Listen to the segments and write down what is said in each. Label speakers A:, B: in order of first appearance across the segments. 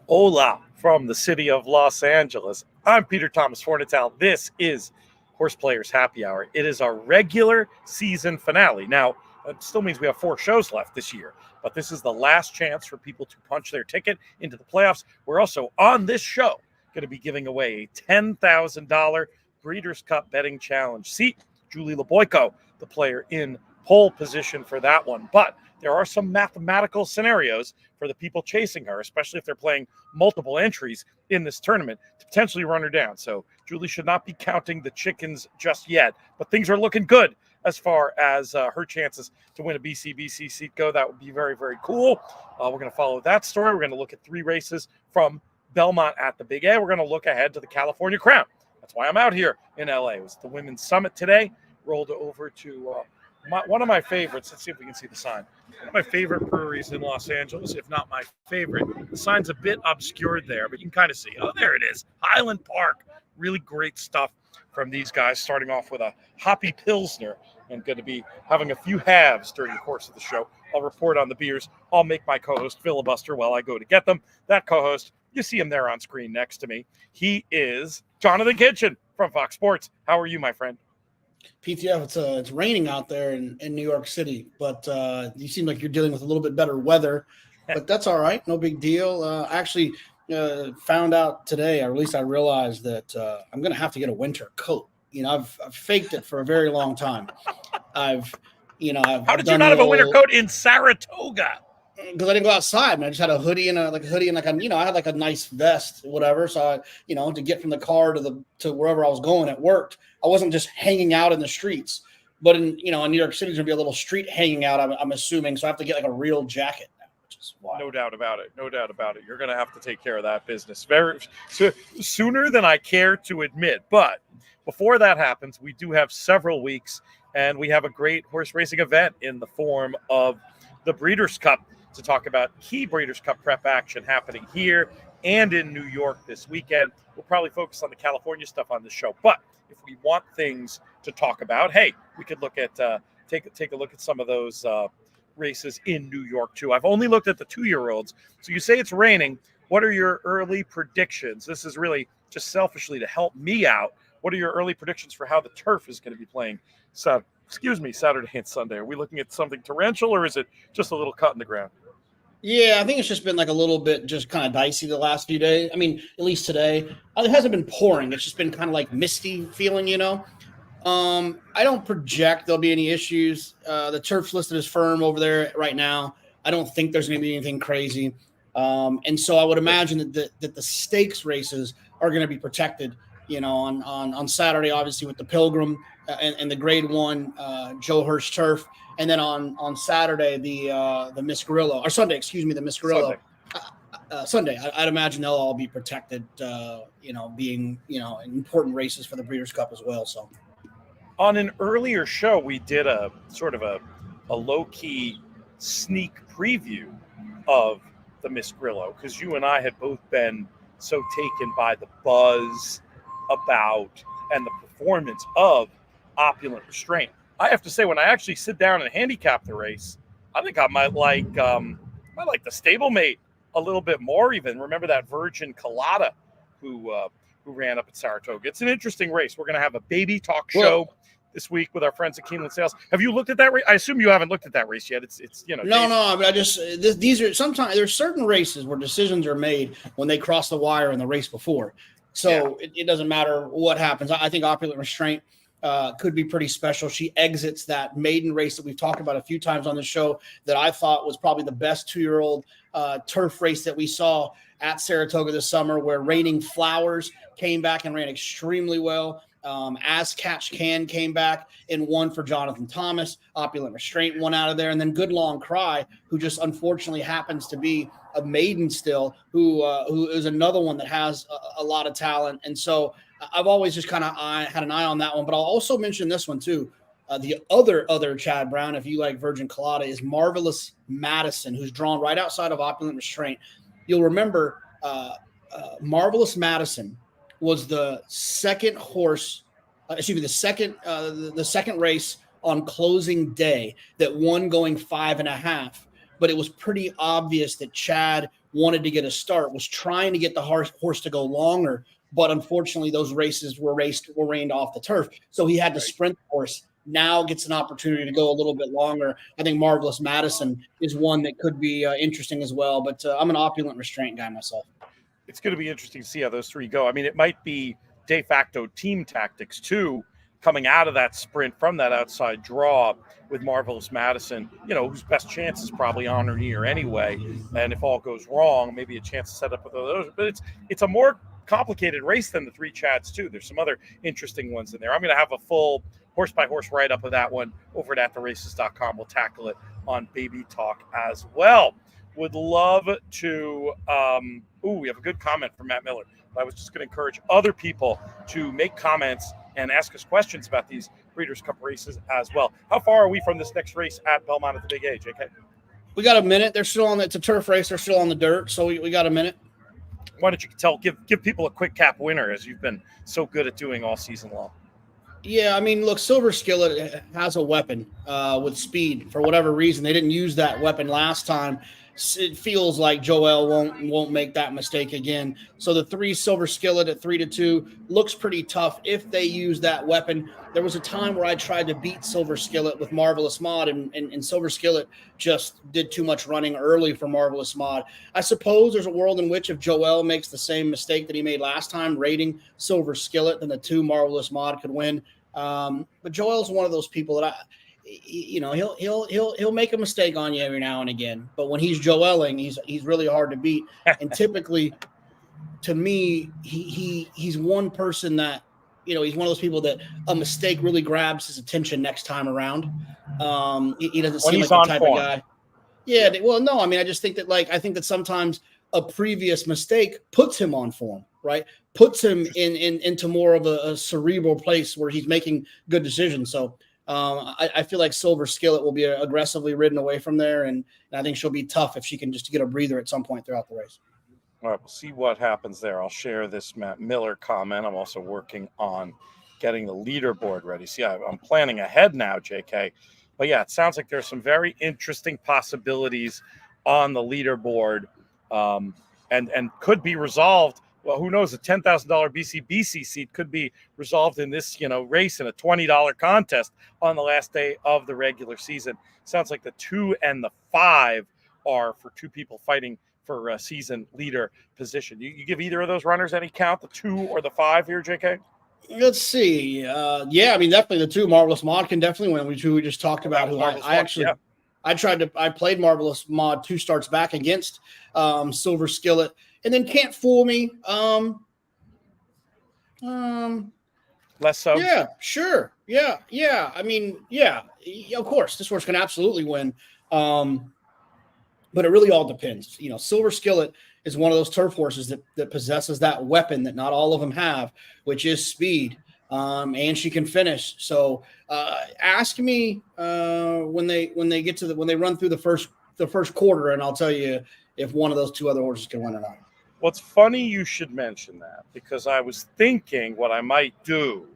A: Hola from the city of Los Angeles. I'm Peter Thomas Fornital. This is HorsePlayers Happy Hour. It is our regular season finale. Now, it still means we have 4 shows left this year, but this is the last chance for people to punch their ticket into the playoffs. We're also on this show going to be giving away a $10,000 Breeders' Cup betting challenge seat. Julie Leboyko, the player in pole position for that one. But there are some mathematical scenarios for the people chasing her, especially if they're playing multiple entries in this tournament, to potentially run her down. So Julie should not be counting the chickens just yet, but things are looking good as far as her chances to win a BCBC seat go. That would be very, very cool. We're going to follow that story. We're going to look at 3 races from Belmont at the Big A. We're going to look ahead to the California Crown. That's why I'm out here in LA. It was the Women's Summit today. Rolled over to one of my favorites. Let's see if we can see the sign. One of my favorite breweries in Los Angeles, if not my favorite. The sign's a bit obscured there, but you can kind of see. Oh, there it is. Highland Park. Really great stuff from these guys, starting off with a hoppy Pilsner. I'm going to be having a few halves during the course of the show. I'll report on the beers. I'll make my co-host filibuster while I go to get them. That co-host, you see him there on screen next to me. He is Jonathan Kitchen from Fox Sports. How are you, my friend?
B: PTF, it's raining out there in New York City, but you seem like you're dealing with a little bit better weather, but that's all right. No big deal. I actually found out today, or at least I realized that I'm going to have to get a winter coat. You know, I've faked it for a very long time.
A: How did you not have a winter coat in Saratoga?
B: Because I didn't go outside, man. I just had a hoodie and I had like a nice vest, whatever. So to get from the car to wherever I was going, it worked. I wasn't just hanging out in the streets, but in New York City, there's gonna be a little street hanging out. I'm assuming, so I have to get like a real jacket now, which is wild.
A: No doubt about it. No doubt about it. You're gonna have to take care of that business sooner than I care to admit. But before that happens, we do have several weeks, and we have a great horse racing event in the form of the Breeders' Cup to talk about key Breeders' Cup prep action happening here and in New York this weekend. We'll probably focus on the California stuff on this show, but if we want things to talk about, hey, we could look at take a look at some of those races in New York too. I've only looked at the 2-year-olds. So you say it's raining. What are your early predictions? This is really just selfishly to help me out. What are your early predictions for how the turf is going to be playing Saturday and Sunday? Are we looking at something torrential, or is it just a little cut in the ground?
B: Yeah, I think it's just been like a little bit just kind of dicey the last few days. I mean, at least today. It hasn't been pouring. It's just been kind of like misty feeling, I don't project there'll be any issues. The turf's listed as firm over there right now. I don't think there's going to be anything crazy. And so I would imagine that the stakes races are going to be protected, on Saturday, obviously, with the Pilgrim and the Grade 1 Joe Hirsch turf. And then on Saturday, the Miss Grillo, or Sunday, the Miss Grillo. Sunday, I'd imagine they'll all be protected, being, important races for the Breeders' Cup as well. So,
A: on an earlier show, we did a sort of a low-key sneak preview of the Miss Grillo, because you and I had both been so taken by the buzz about and the performance of Opulent Restraint. I have to say, when I actually sit down and handicap the race, I think I might like the stablemate a little bit more even. Remember that Virgin Colada who ran up at Saratoga. It's an interesting race. We're going to have a baby talk show this week with our friends at Keeneland Sales. Have you looked at that race? I assume you haven't looked at that race yet. It's
B: No, but these are sometimes there's certain races where decisions are made when they cross the wire in the race before. So it doesn't matter what happens. I think Opulent Restraint could be pretty special. She exits that maiden race that we've talked about a few times on the show that I thought was probably the best 2-year-old turf race that we saw at Saratoga this summer, where Raining Flowers came back and ran extremely well. As Catch Can came back and won for Jonathan Thomas. Opulent Restraint won out of there. And then Good Long Cry, who just unfortunately happens to be a maiden still, who is another one that has a lot of talent. And so I've always just kind of had an eye on that one. But I'll also mention this one too. The other Chad Brown, if you like Virgin Colada, is Marvelous Madison, who's drawn right outside of Opulent Restraint. You'll remember Marvelous Madison was the second the second race on closing day that won going 5.5 but it was pretty obvious that Chad wanted to get a start, was trying to get the horse to go longer, but unfortunately those races were rained off the turf. So he had to sprint the horse. Now gets an opportunity to go a little bit longer. I think Marvelous Madison is one that could be interesting as well, but I'm an opulent restraint guy myself.
A: It's going to be interesting to see how those three go. I mean, it might be de facto team tactics too, coming out of that sprint from that outside draw with Marvelous Madison, whose best chance is probably on or near anyway. And if all goes wrong, maybe a chance to set up with those. But it's a more complicated race than the three Chads too. There's some other interesting ones in there. I'm going to have a full horse by horse write up of that one over at atheraces.com. We'll tackle it on Baby Talk as well. Would love to. We have a good comment from Matt Miller. I was just going to encourage other people to make comments and ask us questions about these Breeders' Cup races as well. How far are we from this next race at Belmont at the Big A, JK?
B: We got a minute. They're still on. It's a turf race. They're still on the dirt, so we got a minute.
A: Why don't you give people a quick cap winner, as you've been so good at doing all season long?
B: Yeah, I mean, look, Silver Skillet has a weapon with speed. For whatever reason, they didn't use that weapon last time. It feels like Joel won't make that mistake again. So the 3 Silver Skillet at 3-2 looks pretty tough if they use that weapon. There was a time where I tried to beat Silver Skillet with Marvelous Mod, and Silver Skillet just did too much running early for Marvelous Mod. I suppose there's a world in which if Joel makes the same mistake that he made last time, rating Silver Skillet, then the 2 Marvelous Mod could win. But Joel's one of those people that he'll make a mistake on you every now and again. But when he's Joeling, he's really hard to beat. And typically, to me, he's one person that he's one of those people that a mistake really grabs his attention next time around. He doesn't seem like the type of guy. Yeah. Well, no, I mean, I just think that sometimes a previous mistake puts him on form, right? Puts him into more of a cerebral place where he's making good decisions. So I feel like Silver Skillet will be aggressively ridden away from there, and I think she'll be tough if she can just get a breather at some point throughout the race.
A: All right, we'll see what happens there. I'll share this Matt Miller comment. I'm also working on getting the leaderboard ready. See, I'm planning ahead now, JK. But yeah, it sounds like there's some very interesting possibilities on the leaderboard, and could be resolved. Well, who knows? A $10,000 BCBC seat could be resolved in this, race in a $20 contest on the last day of the regular season. Sounds like the 2 and the 5 are for 2 people fighting for a season leader position. You give either of those runners any count, the 2 or the 5 here, JK?
B: Let's see. Yeah, I mean, definitely the 2. Marvelous Mod can definitely win. We just talked about who I played Marvelous Mod 2 starts back against Silver Skillet. And then Can't Fool Me.
A: Less so.
B: Yeah, sure. Yeah. I mean, yeah, of course, this horse can absolutely win. But it really all depends. Silver Skillet is one of those turf horses that possesses that weapon that not all of them have, which is speed. And she can finish. So ask me when they run through the first quarter, and I'll tell you if one of those 2 other horses can win or not.
A: Well, it's funny you should mention that, because I was thinking what I might do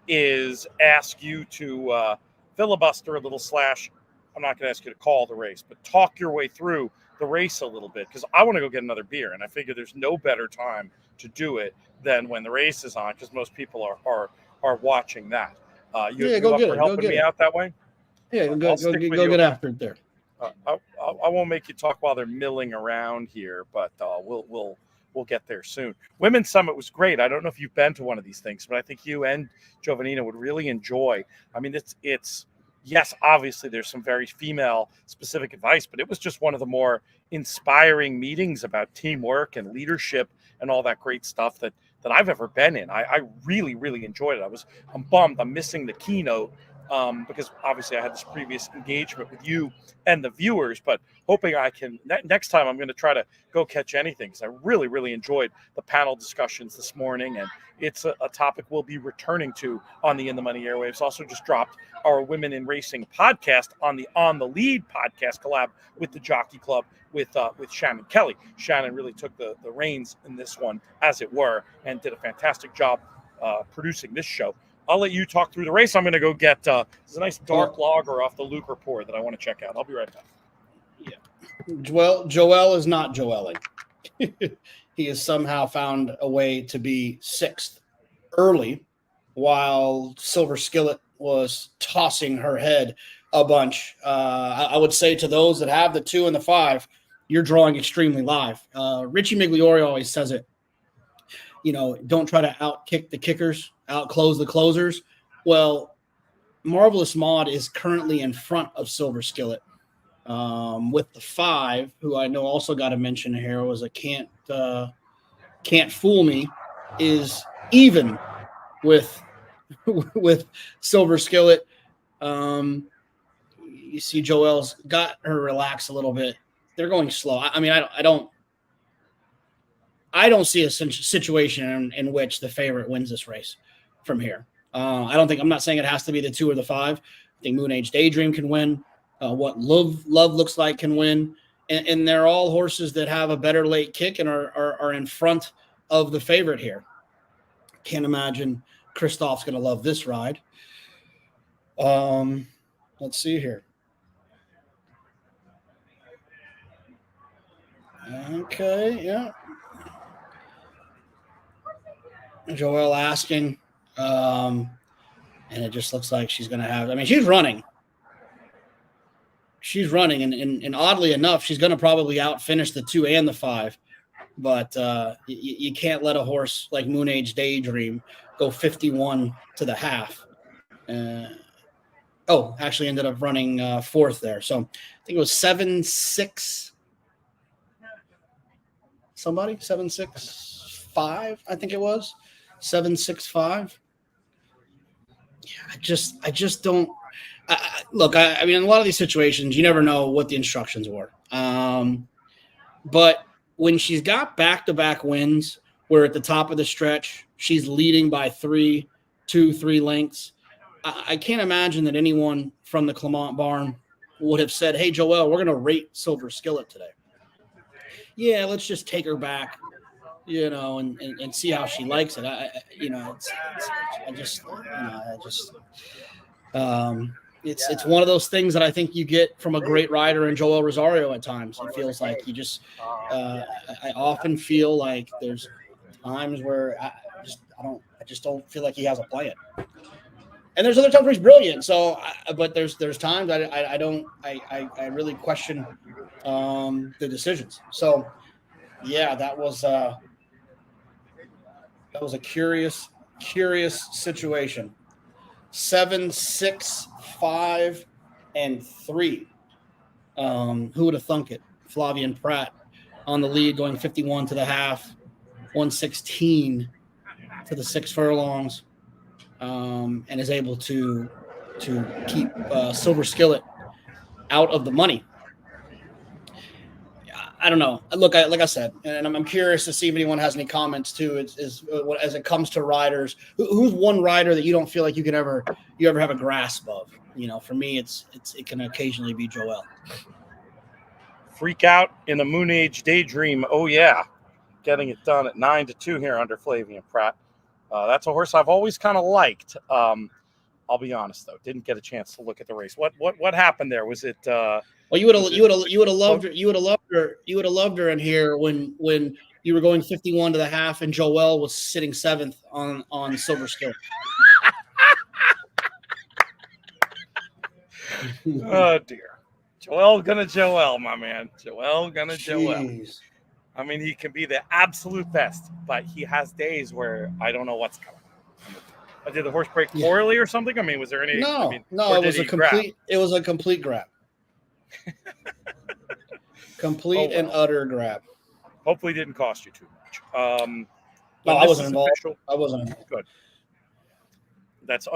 A: is ask you to filibuster a little / I'm not going to ask you to call the race, but talk your way through the race a little bit, because I want to go get another beer, and I figure there's no better time to do it than when the race is on, because most people are watching that.
B: Go get it.
A: Helping me out that way?
B: Yeah, go get after it there.
A: I won't make you talk while they're milling around here, but we'll get there soon. Women's Summit was great. I don't know if you've been to one of these things, but I think you and Giovanina would really enjoy. I mean, it's yes, obviously there's some very female specific advice, but it was just one of the more inspiring meetings about teamwork and leadership and all that great stuff that I've ever been in. I really, really enjoyed it. I'm bummed I'm missing the keynote, because obviously I had this previous engagement with you and the viewers, but hoping I can next time I'm going to try to go catch anything, because I really, really enjoyed the panel discussions this morning, and it's a topic we'll be returning to on the In the Money airwaves. Also just dropped our Women in Racing podcast on the Lead podcast collab with the Jockey Club with Shannon Kelly. Shannon really took the reins in this one, as it were, and did a fantastic job producing this show. I'll let you talk through the race. I'm going to go get there's a nice dark lager off the Luke Report that I want to check out. I'll be right back.
B: Yeah. Joel is not Joeling. He has somehow found a way to be 6th early, while Silver Skillet was tossing her head a bunch. I would say to those that have the 2 and the 5, you're drawing extremely live. Richie Migliori always says it. Don't try to outkick the kickers, outclose the closers. Well, Marvelous Maud is currently in front of Silver Skillet. With the 5, who I know also got to mention here was a Can't Fool Me, is even with Silver Skillet. You see Joelle's got her relax a little bit. They're going slow. I mean, I don't see a situation in which the favorite wins this race from here. I'm not saying it has to be the 2 or the 5. I think Moon Age Daydream can win. What Love Looks Like can win. And they're all horses that have a better late kick and are in front of the favorite here. Can't imagine Christoph's going to love this ride. Let's see here. Okay, yeah. Joelle asking, and it just looks like she's going to have – I mean, she's running. And oddly enough, she's going to probably outfinish the 2 and the 5. But you can't let a horse like Moon Age Daydream go 51 to the half. Actually ended up running 4th there. So I think it was 7-6. Somebody 7-6-5. I think it was 7-6-5. Yeah, I just don't. Look, I mean, in a lot of these situations, you never know what the instructions were. But when she's got back-to-back wins, where at the top of the stretch she's leading by 3 lengths, I can't imagine that anyone from the Clement barn would have said, "Hey, Joelle, we're going to rate Silver Skillet today. Yeah, let's just take her back, and see how she likes it." It's one of those things that I think you get from a great rider in Joel Rosario at times. It feels like you just I often feel like there's times where I just don't feel like he has a plan. And there's other times where he's brilliant. So, but there's times I really question the decisions. So, yeah, that was a curious situation. 7-6-5 and 3. Who would have thunk it? Flavian Pratt on the lead, going 51 to the half, 116 to the 6 furlongs, and is able to keep Silver Skillet out of the money. I don't know. Look, like I said, and I'm curious to see if anyone has any comments too. As it comes to riders, who's one rider that you don't feel like you ever have a grasp of? For me, it can occasionally be Joel.
A: Freak Out in the Moon Age Daydream. Oh yeah, getting it done at 9-2 here under Flavian Pratt. That's a horse I've always kind of liked. I'll be honest though, didn't get a chance to look at the race. What happened there? Was it?
B: Well, you would have loved her in here when you were going 51 to the half and Joel was sitting 7th on Silver Skillet.
A: Oh dear, Joel, my man. Joel. I mean, he can be the absolute best, but he has days where I don't know what's coming. Did the horse break poorly or something? I mean, was there any?
B: No, it was a complete grab. Complete and utter grab.
A: Hopefully didn't cost you too much.
B: No, I wasn't involved. I wasn't involved.
A: Good. That's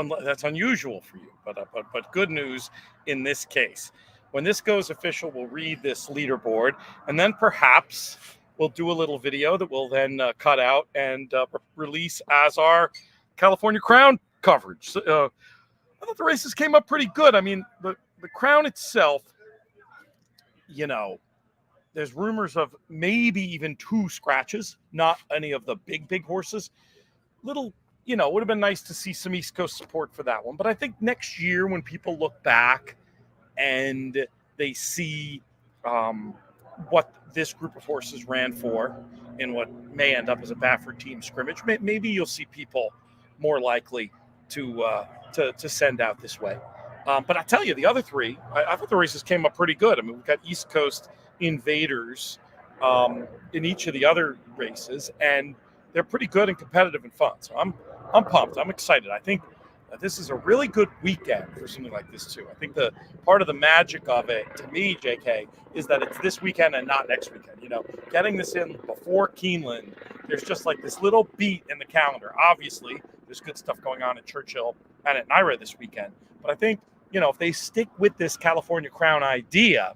A: unusual for you, but good news in this case. When this goes official, we'll read this leaderboard, and then perhaps we'll do a little video that we'll then cut out and release as our California Crown coverage. I thought the races came up pretty good. I mean, the Crown itself, there's rumors of maybe even 2 scratches, not any of the big horses. Little, would have been nice to see some East Coast support for that one. But I think next year when people look back and they see what this group of horses ran for in what may end up as a Baffert team scrimmage. Maybe you'll see people more likely to send out this way. But I tell you, the other three, I thought the races came up pretty good. I mean, we've got East Coast invaders in each of the other races, and they're pretty good and competitive and fun. So I'm pumped. I'm excited. I think this is a really good weekend for something like this too. I think the part of the magic of it, to me, JK, is that it's this weekend and not next weekend. You know, getting this in before Keeneland, there's just like this little beat in the calendar. Obviously, there's good stuff going on at Churchill and at Naira this weekend. But I think, you know, if they stick with this California Crown idea,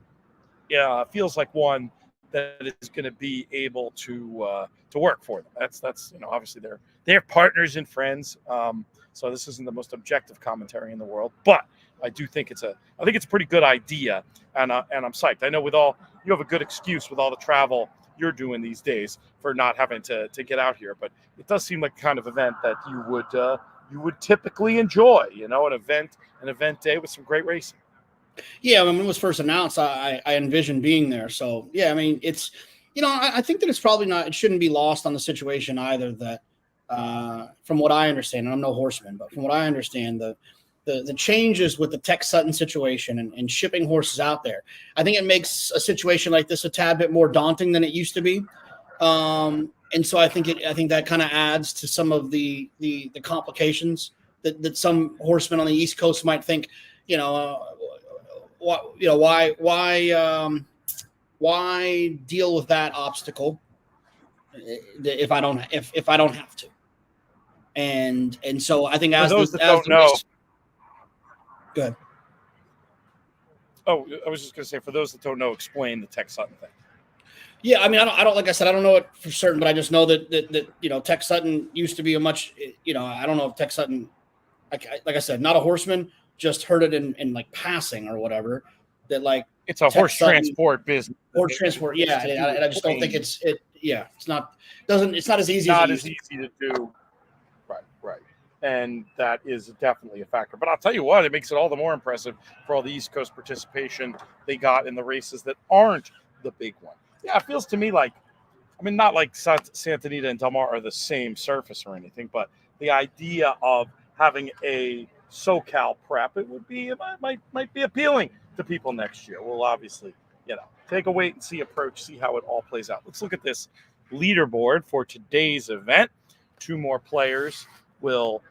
A: it feels like one that is going to be able to work for them. That's you know, obviously they're partners and friends. So this isn't the most objective commentary in the world, but I do think it's a pretty good idea, and I'm psyched. I know you have a good excuse with all the travel you're doing these days for not having to get out here, but it does seem like the kind of event that you would typically enjoy. You know, an event day with some great racing.
B: Yeah, when it was first announced, I envisioned being there. So yeah, I mean, it's, you know, I think that it shouldn't be lost on the situation either that, from what I understand, and I'm no horseman, but from what I understand, the changes with the Tex Sutton situation and shipping horses out there, I think it makes a situation like this a tad bit more daunting than it used to be. And so I think that kind of adds to some of the complications that some horsemen on the East Coast might think, you know, why deal with that obstacle if I don't have to? And so I think
A: for those that don't know,
B: go ahead.
A: Oh, I was just going to say, for those that don't know, explain the Tex Sutton thing.
B: Yeah, I mean, I don't like I said, I don't know it for certain, but I just know that you know, Tex Sutton used to be a much, you know, I don't know if Tex Sutton, like I said, not a horseman, just heard it in like passing or whatever, that like
A: it's a horse transport business.
B: Horse transport, yeah, and I just don't think it's not as easy.
A: Not as easy to do. Right, and that is definitely a factor. But I'll tell you what, it makes it all the more impressive for all the East Coast participation they got in the races that aren't the big one. Yeah, it feels to me like, I mean, not like Santa Anita and Del Mar are the same surface or anything, but the idea of having a SoCal prep, it might be appealing to people next year. We'll obviously, you know, take a wait and see approach, see how it all plays out. Let's look at this leaderboard for today's event. 2 more players will,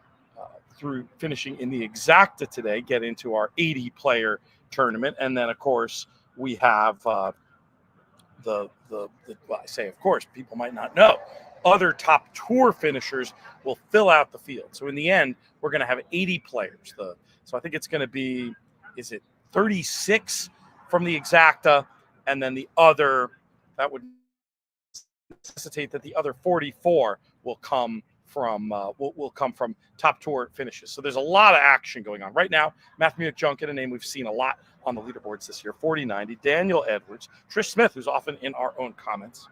A: through finishing in the exacta today, get into our 80-player tournament, and then of course we have well, I say of course, people might not know, other top tour finishers will fill out the field. So in the end, we're going to have 80 players. So I think it's going to be, is it 36 from the exacta, and then the other, that would necessitate that the other 44 will come from top tour finishes. So there's a lot of action going on right now. Matthew McJunkin, a name we've seen a lot on the leaderboards this year, 40-90. Daniel Edwards, Trish Smith, who's often in our own comments,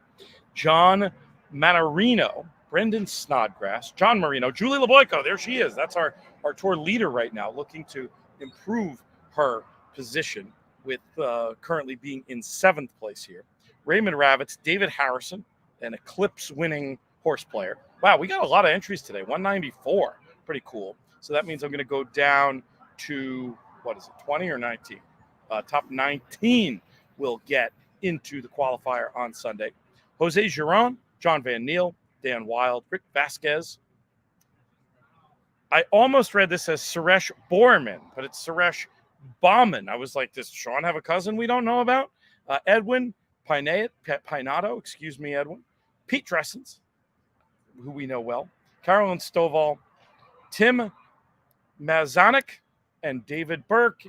A: John Manarino, Brendan Snodgrass, John Marino, Julie LeBoyko. There she is. That's our tour leader right now, looking to improve her position with currently being in 7th place here. Raymond Ravitz, David Harrison, an Eclipse-winning horse player. Wow, we got a lot of entries today, 194. Pretty cool. So that means I'm going to go down to, 20 or 19? Top 19 will get into the qualifier on Sunday. Jose Giron, John Van Niel, Dan Wild, Rick Vasquez. I almost read this as Suresh Borman, but it's Suresh Bauman. I was like, does Sean have a cousin we don't know about? Edwin Pinato, excuse me, Edwin. Pete Dressens, who we know well. Carolyn Stovall, Tim Mazanik, and David Burke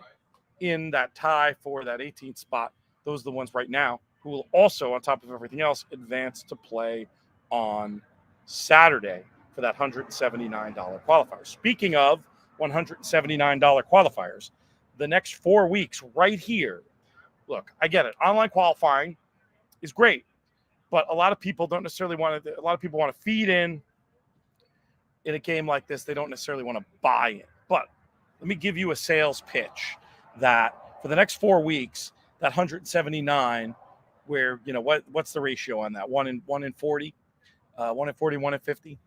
A: in that tie for that 18th spot. Those are the ones right now who will also, on top of everything else, advance to play on Saturday for that $179 qualifier. Speaking of $179 qualifiers, the next 4 weeks right here, look, I get it. Online qualifying is great, but a lot of people don't necessarily want to, a lot of people want to feed in a game like this. They don't necessarily want to buy in. But let me give you a sales pitch that for the next 4 weeks, that 179 where, you know, what's the ratio on that? 1 in 40, 1 in 40, 1 in 50.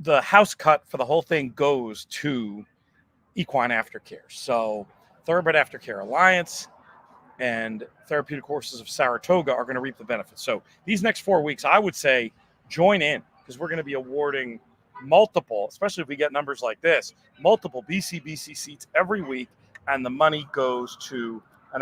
A: The house cut for the whole thing goes to equine aftercare. So Thoroughbred Aftercare Alliance and Therapeutic Horses of Saratoga are going to reap the benefits. So these next 4 weeks, I would say join in, because we're going to be awarding multiple, especially if we get numbers like this, multiple BCBC seats every week, and the money goes to an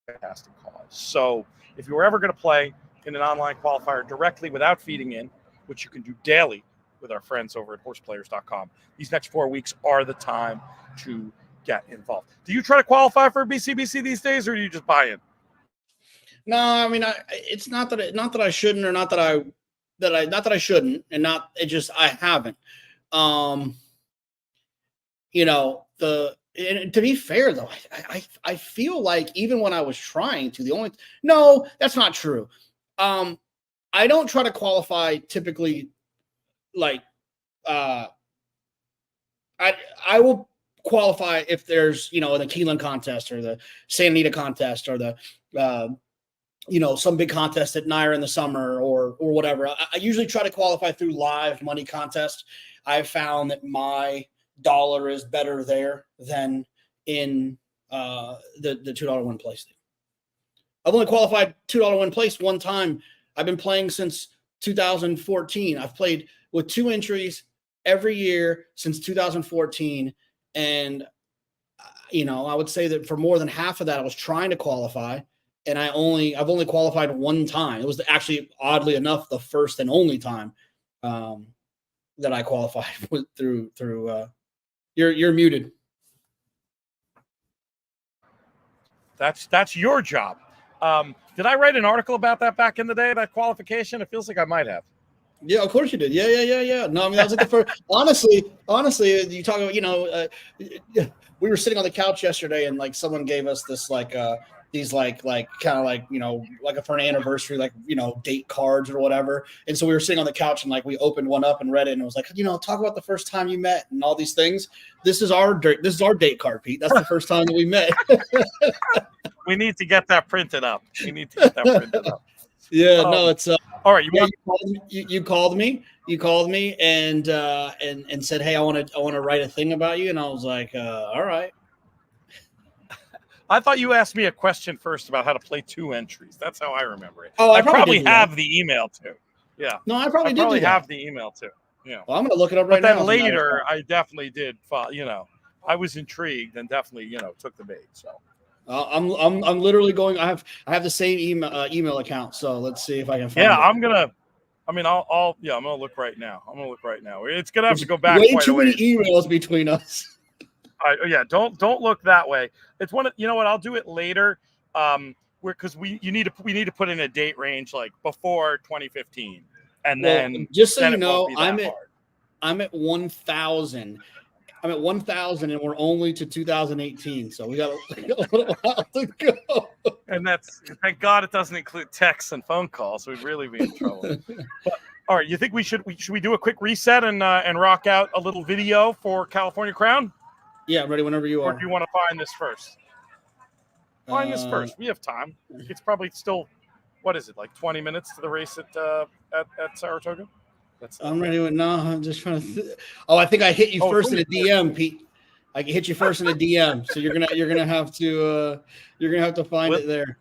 A: fantastic cause. So if you were ever going to play in an online qualifier directly without feeding in, which you can do daily with our friends over at horseplayers.com, these next 4 weeks are the time to get involved. Do you try to qualify for BCBC these days, or do you just buy in?
B: No, I mean, it's not that I shouldn't, or not that I shouldn't, and not it just I haven't. You know, and to be fair though, I feel like even when I was trying to, no, that's not true. I don't try to qualify typically. Like, I will qualify if there's, you know, the Keeneland contest or the Santa Anita contest or the, you know, some big contest at Naira in the summer or whatever. I usually try to qualify through live money contest. I've found that my dollar is better there than in the $2 win place thing. I've only qualified $2 win place one time. I've been playing since 2014. I've played with 2 entries every year since 2014. And, you know, I would say that for more than half of that, I was trying to qualify, and I've only qualified one time. It was actually, oddly enough, the first and only time that I qualified through you're muted.
A: That's your job. Did I write an article about that back in the day, that qualification? It feels like I might have.
B: Yeah, of course you did. Yeah. No, I mean, that was like the first. Honestly, you talk about, you know, we were sitting on the couch yesterday, and like someone gave us this these kind of like, you know, like for an anniversary, like, you know, date cards or whatever. And so we were sitting on the couch, and like we opened one up and read it, and it was like, you know, talk about the first time you met and all these things. This is our date card, Pete. That's the first time that we met.
A: We need to get that printed up.
B: Yeah, no, it's
A: all right.
B: You called me and said, hey, I want to write a thing about you, and I was like, all right.
A: I thought you asked me a question first about how to play 2 entries. That's how I remember it.
B: Oh,
A: I probably have the email too. Yeah.
B: No, I probably
A: have the email too. Yeah.
B: Well, I'm gonna look it up right now.
A: But then later, I definitely did. You know, I was intrigued and definitely, you know, took the bait. So.
B: I'm literally going. I have the same email account. So let's see if I can find it.
A: Yeah, I'm gonna look right now. It's gonna have to go back.
B: Way too many emails between us.
A: Don't look that way. It's one of, you know what, I'll do it later. Because we need to put in a date range like before 2015, and then
B: just so you know, I'm at 1,000. I'm at 1,000, and we're only to 2018, so we got a little while to go.
A: And that's, thank God it doesn't include texts and phone calls. We'd really be in trouble. But, all right, you think we should do a quick reset and rock out a little video for California Crown?
B: Yeah, I'm ready whenever you are.
A: Or do you want to find this first? Find this first. We have time. It's probably still, what is it, like 20 minutes to the race at Saratoga?
B: I'm ready. I'm just trying to. I think I hit you first in a DM, Pete. I can hit you first in a DM, so you're gonna have to find it there.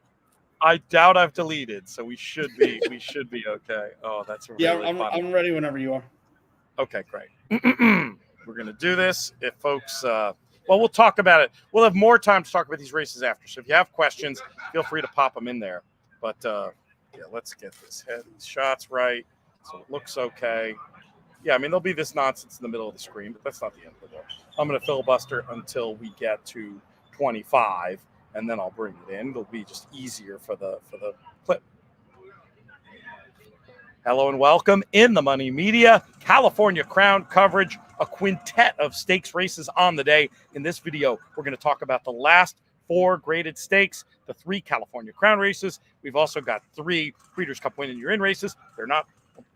A: I doubt I've deleted, so we should be okay. Oh, that's really funny.
B: I'm ready whenever you are.
A: Okay, great. We're gonna do this. If folks, we'll talk about it. We'll have more time to talk about these races after. So if you have questions, feel free to pop them in there. But let's get these shots right. So it looks okay. Yeah, I mean, there'll be this nonsense in the middle of the screen, but that's not the end of the world. I'm going to filibuster until we get to 25, and then I'll bring it in. It'll be just easier for the clip. Hello and welcome in the Money Media California Crown coverage, a quintet of stakes races on the day. In this video, we're going to talk about the last 4 graded stakes, the 3 California Crown races. We've also got 3 Breeders' Cup Win and You're In races. They're not.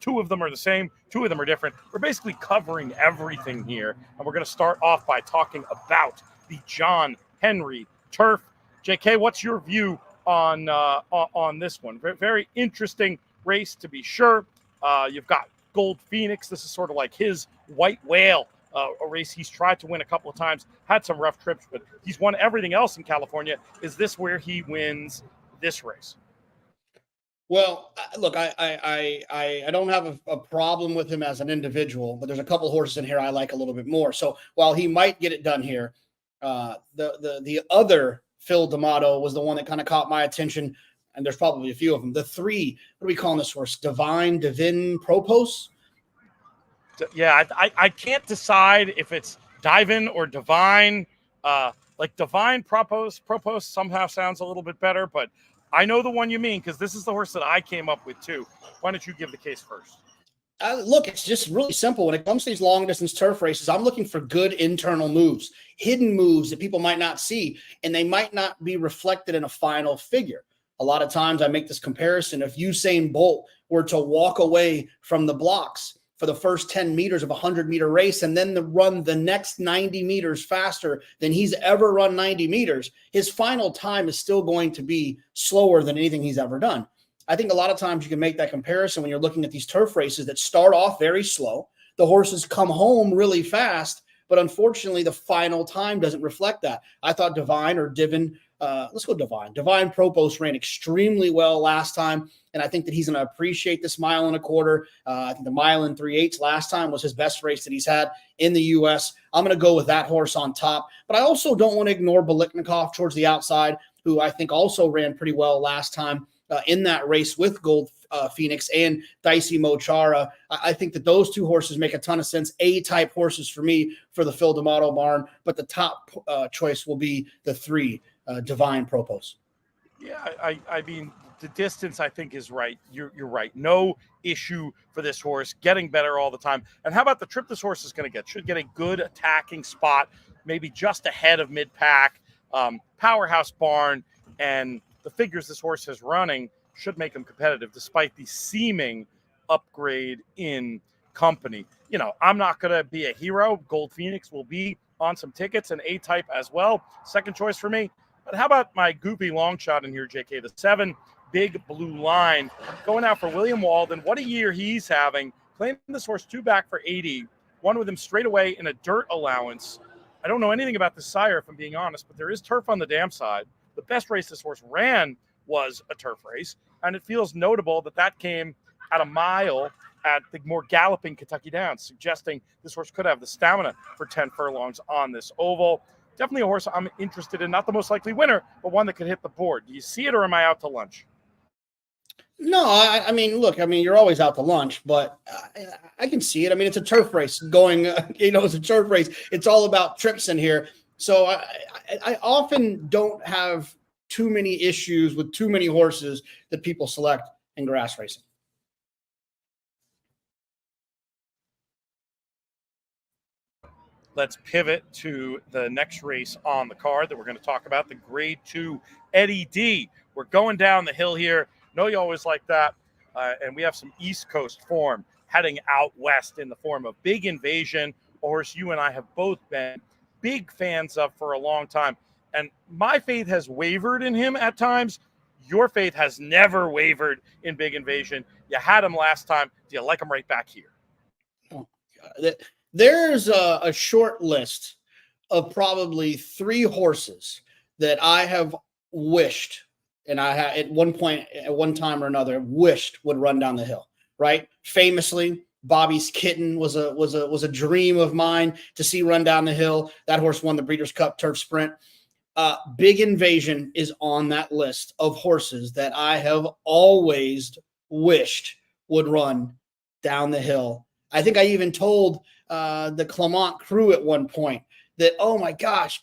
A: 2 of them are the same. 2 of them are different. We're basically covering everything here. And we're going to start off by talking about the John Henry Turf. JK, what's your view on this one. Very, very interesting race to be sure. You've got Gold Phoenix. This is sort of like his white whale, a race he's tried to win a couple of times, had some rough trips, but he's won everything else in California. Is this where he wins this race?
B: Well, look, I don't have a problem with him as an individual, but there's a couple horses in here I like a little bit more. So while he might get it done here, the other Phil D'Amato was the one that kind of caught my attention, and there's probably a few of them. The three, what are we calling this horse? Divine Propos?
A: Yeah, I can't decide if it's Divine or Divine. Like Divine Propos somehow sounds a little bit better, but I know the one you mean because this is the horse that I came up with too. Why don't you give the case first?
B: Look, it's just really simple. When it comes to these long-distance turf races, I'm looking for good internal moves, hidden moves that people might not see, and they might not be reflected in a final figure. A lot of times I make this comparison. If Usain Bolt were to walk away from the blocks for the first 10 meters of a 100-meter race and then run the next 90 meters faster than he's ever run 90 meters, his final time is still going to be slower than anything he's ever done. I think a lot of times you can make that comparison when you're looking at these turf races that start off very slow. The horses come home really fast, but unfortunately the final time doesn't reflect that. I thought let's go Divine. Divine Propos ran extremely well last time, and I think that he's going to appreciate this 1.25 miles. I think the 1 3/8 last time was his best race that he's had in the U.S. I'm going to go with that horse on top, but I also don't want to ignore Biliknikov towards the outside, who I think also ran pretty well last time in that race with Gold Phoenix and Dicey Mochara. I think that those two horses make a ton of sense. A-type horses for me for the Phil D'Amato barn, but the top choice will be the three. Divine Propos.
A: Yeah, I mean, the distance I think is right. You're right. No issue for this horse, getting better all the time. And how about the trip this horse is going to get? Should get a good attacking spot, maybe just ahead of mid-pack, powerhouse barn, and the figures this horse is running should make him competitive despite the seeming upgrade in company. You know, I'm not going to be a hero. Gold Phoenix will be on some tickets, and A-type as well. Second choice for me. But how about my goofy long shot in here, JK? The 7 Big Blue Line going out for William Walden. What a year he's having. Claiming this horse 2 back for 80. Won with him straight away in a dirt allowance. I don't know anything about this sire, if I'm being honest, but there is turf on the dam side. The best race this horse ran was a turf race, and it feels notable that that came at a mile at the more galloping Kentucky Downs, suggesting this horse could have the stamina for 10 furlongs on this oval. Definitely a horse I'm interested in, not the most likely winner, but one that could hit the board. Do you see it, or am I out to lunch?
B: No, I mean, look, I mean, you're always out to lunch, but I can see it. I mean, it's a turf race going, it's a turf race. It's all about trips in here. So I often don't have too many issues with too many horses that people select in grass racing.
A: Let's pivot to the next race on the card that we're going to talk about, the Grade 2 Eddie D. We're going down the hill here. Know you always like that. And we have some East Coast form heading out west in the form of Big Invasion, a horse you and I have both been big fans of for a long time. And my faith has wavered in him at times. Your faith has never wavered in Big Invasion. You had him last time. Do you like him right back here?
B: Oh, God. There's a short list of probably 3 horses that I have wished, and I have at one time or another wished would run down the hill. Right? Famously, Bobby's Kitten was a dream of mine to see run down the hill. That horse won the Breeders' Cup Turf Sprint. Big Invasion is on that list of horses that I have always wished would run down the hill. I think I even told the Clement crew at one point that, oh my gosh,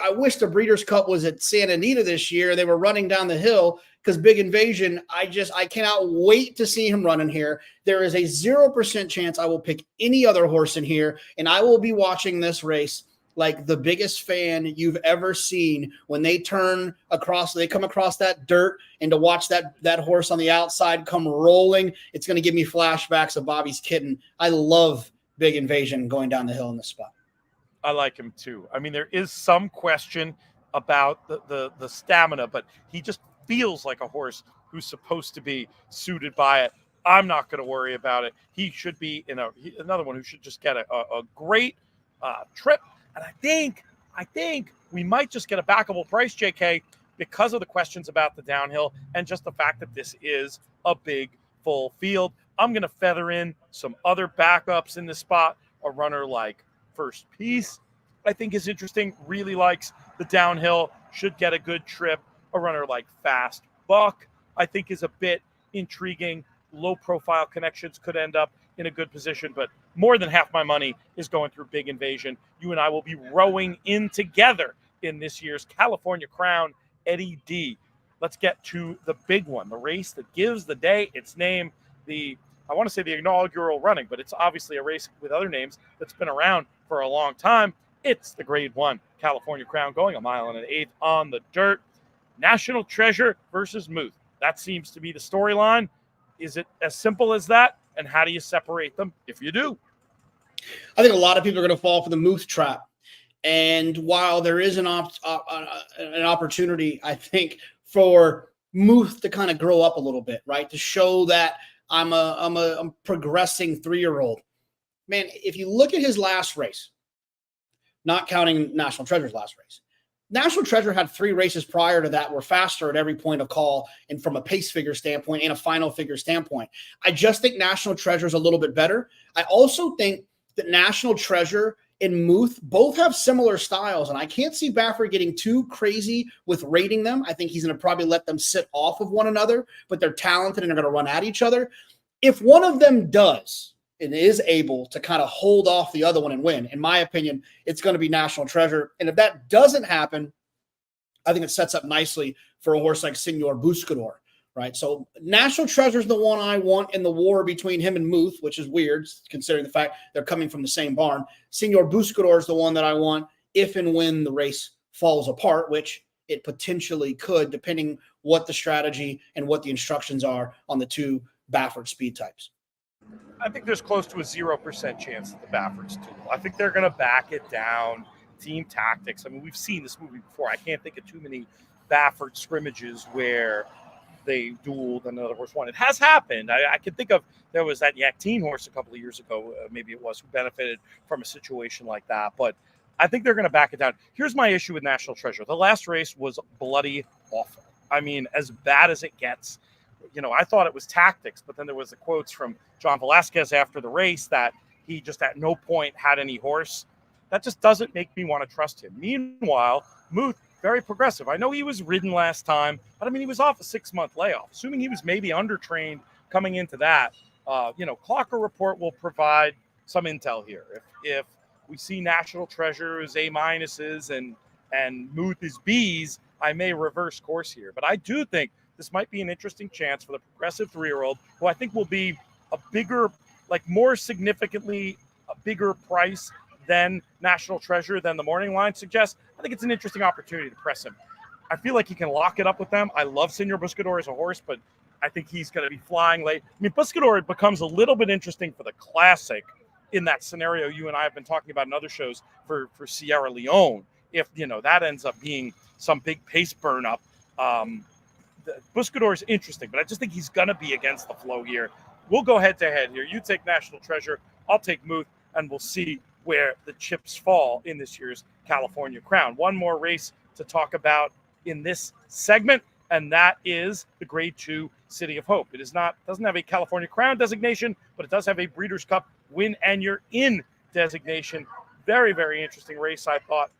B: I wish the Breeders' Cup was at Santa Anita this year. They were running down the hill because Big Invasion, I cannot wait to see him running here. There is a 0% chance I will pick any other horse in here, and I will be watching this race like the biggest fan you've ever seen when they come across that dirt, and to watch that horse on the outside come rolling, it's going to give me flashbacks of Bobby's Kitten. I love Big Invasion going down the hill in this spot.
A: I like him too. I mean, there is some question about the stamina, but he just feels like a horse who's supposed to be suited by it. I'm not going to worry about it. He should be another one who should just get a great trip. And I think we might just get a backable price, JK, because of the questions about the downhill and just the fact that this is a big full field. I'm going to feather in some other backups in this spot. A runner like First Piece, I think, is interesting. Really likes the downhill, should get a good trip. A runner like Fast Buck, I think, is a bit intriguing. Low profile connections could end up in a good position, but more than half my money is going through Big Invasion. You and I will be rowing in together in this year's California Crown Eddie D. Let's get to the big one, the race that gives the day its name. I want to say the inaugural running, but it's obviously a race with other names that's been around for a long time. It's the Grade 1 California Crown, going 1 1/8 miles on the dirt. National Treasure versus Muth. That seems to be the storyline. Is it as simple as that? And how do you separate them if you do?
B: I think a lot of people are going to fall for the Muth trap. And while there is an opportunity, I think, for Muth to kind of grow up a little bit, right? To show that I'm a progressing 3-year-old. Man, if you look at his last race, not counting National Treasure's last race, National Treasure had 3 races prior to that were faster at every point of call and from a pace figure standpoint and a final figure standpoint. I just think National Treasure is a little bit better. I also think that National Treasure and Muth both have similar styles, and I can't see Baffert getting too crazy with rating them. I think he's going to probably let them sit off of one another, but they're talented and they're going to run at each other. If one of them does and is able to kind of hold off the other one and win, in my opinion, it's going to be National Treasure. And if that doesn't happen, I think it sets up nicely for a horse like Senor Buscador, right? So National Treasure is the one I want in the war between him and Muth, which is weird considering the fact they're coming from the same barn. Senor Buscador is the one that I want if and when the race falls apart, which it potentially could, depending what the strategy and what the instructions are on the 2 Baffert speed types.
A: I think there's close to a 0% chance that the Bafferts do. I think they're going to back it down. Team tactics. I mean, we've seen this movie before. I can't think of too many Baffert scrimmages where they dueled and another horse won. It has happened. I can think of, there was that Yakteen horse a couple of years ago, maybe it was, who benefited from a situation like that. But I think they're going to back it down. Here's my issue with National Treasure. The last race was bloody awful. I mean, as bad as it gets. You know, I thought it was tactics, but then there was the quotes from John Velasquez after the race that he just at no point had any horse. That just doesn't make me want to trust him. Meanwhile, Muth, very progressive. I know he was ridden last time, but I mean, he was off a 6-month layoff. Assuming he was maybe undertrained coming into that, Clocker Report will provide some intel here. If we see National Treasure as A-minuses and Muth is B's, I may reverse course here. But I do think this might be an interesting chance for the progressive 3-year-old, who I think will be a bigger, more significantly a bigger price than National Treasure than the morning line suggests. I think it's an interesting opportunity to press him. I feel like he can lock it up with them. I love Senor Buscador as a horse, but I think he's going to be flying late. I mean, Buscador becomes a little bit interesting for the Classic in that scenario you and I have been talking about in other shows for Sierra Leone. If, that ends up being some big pace burn up, Buscador is interesting, but I just think he's going to be against the flow here. We'll go head to head here. You take National Treasure, I'll take Muth, and we'll see where the chips fall in this year's California Crown. One more race to talk about in this segment, and that is the Grade 2 City of Hope. It doesn't have a California Crown designation, but it does have a Breeders' Cup Win and You're In designation. Very, very interesting race, I thought.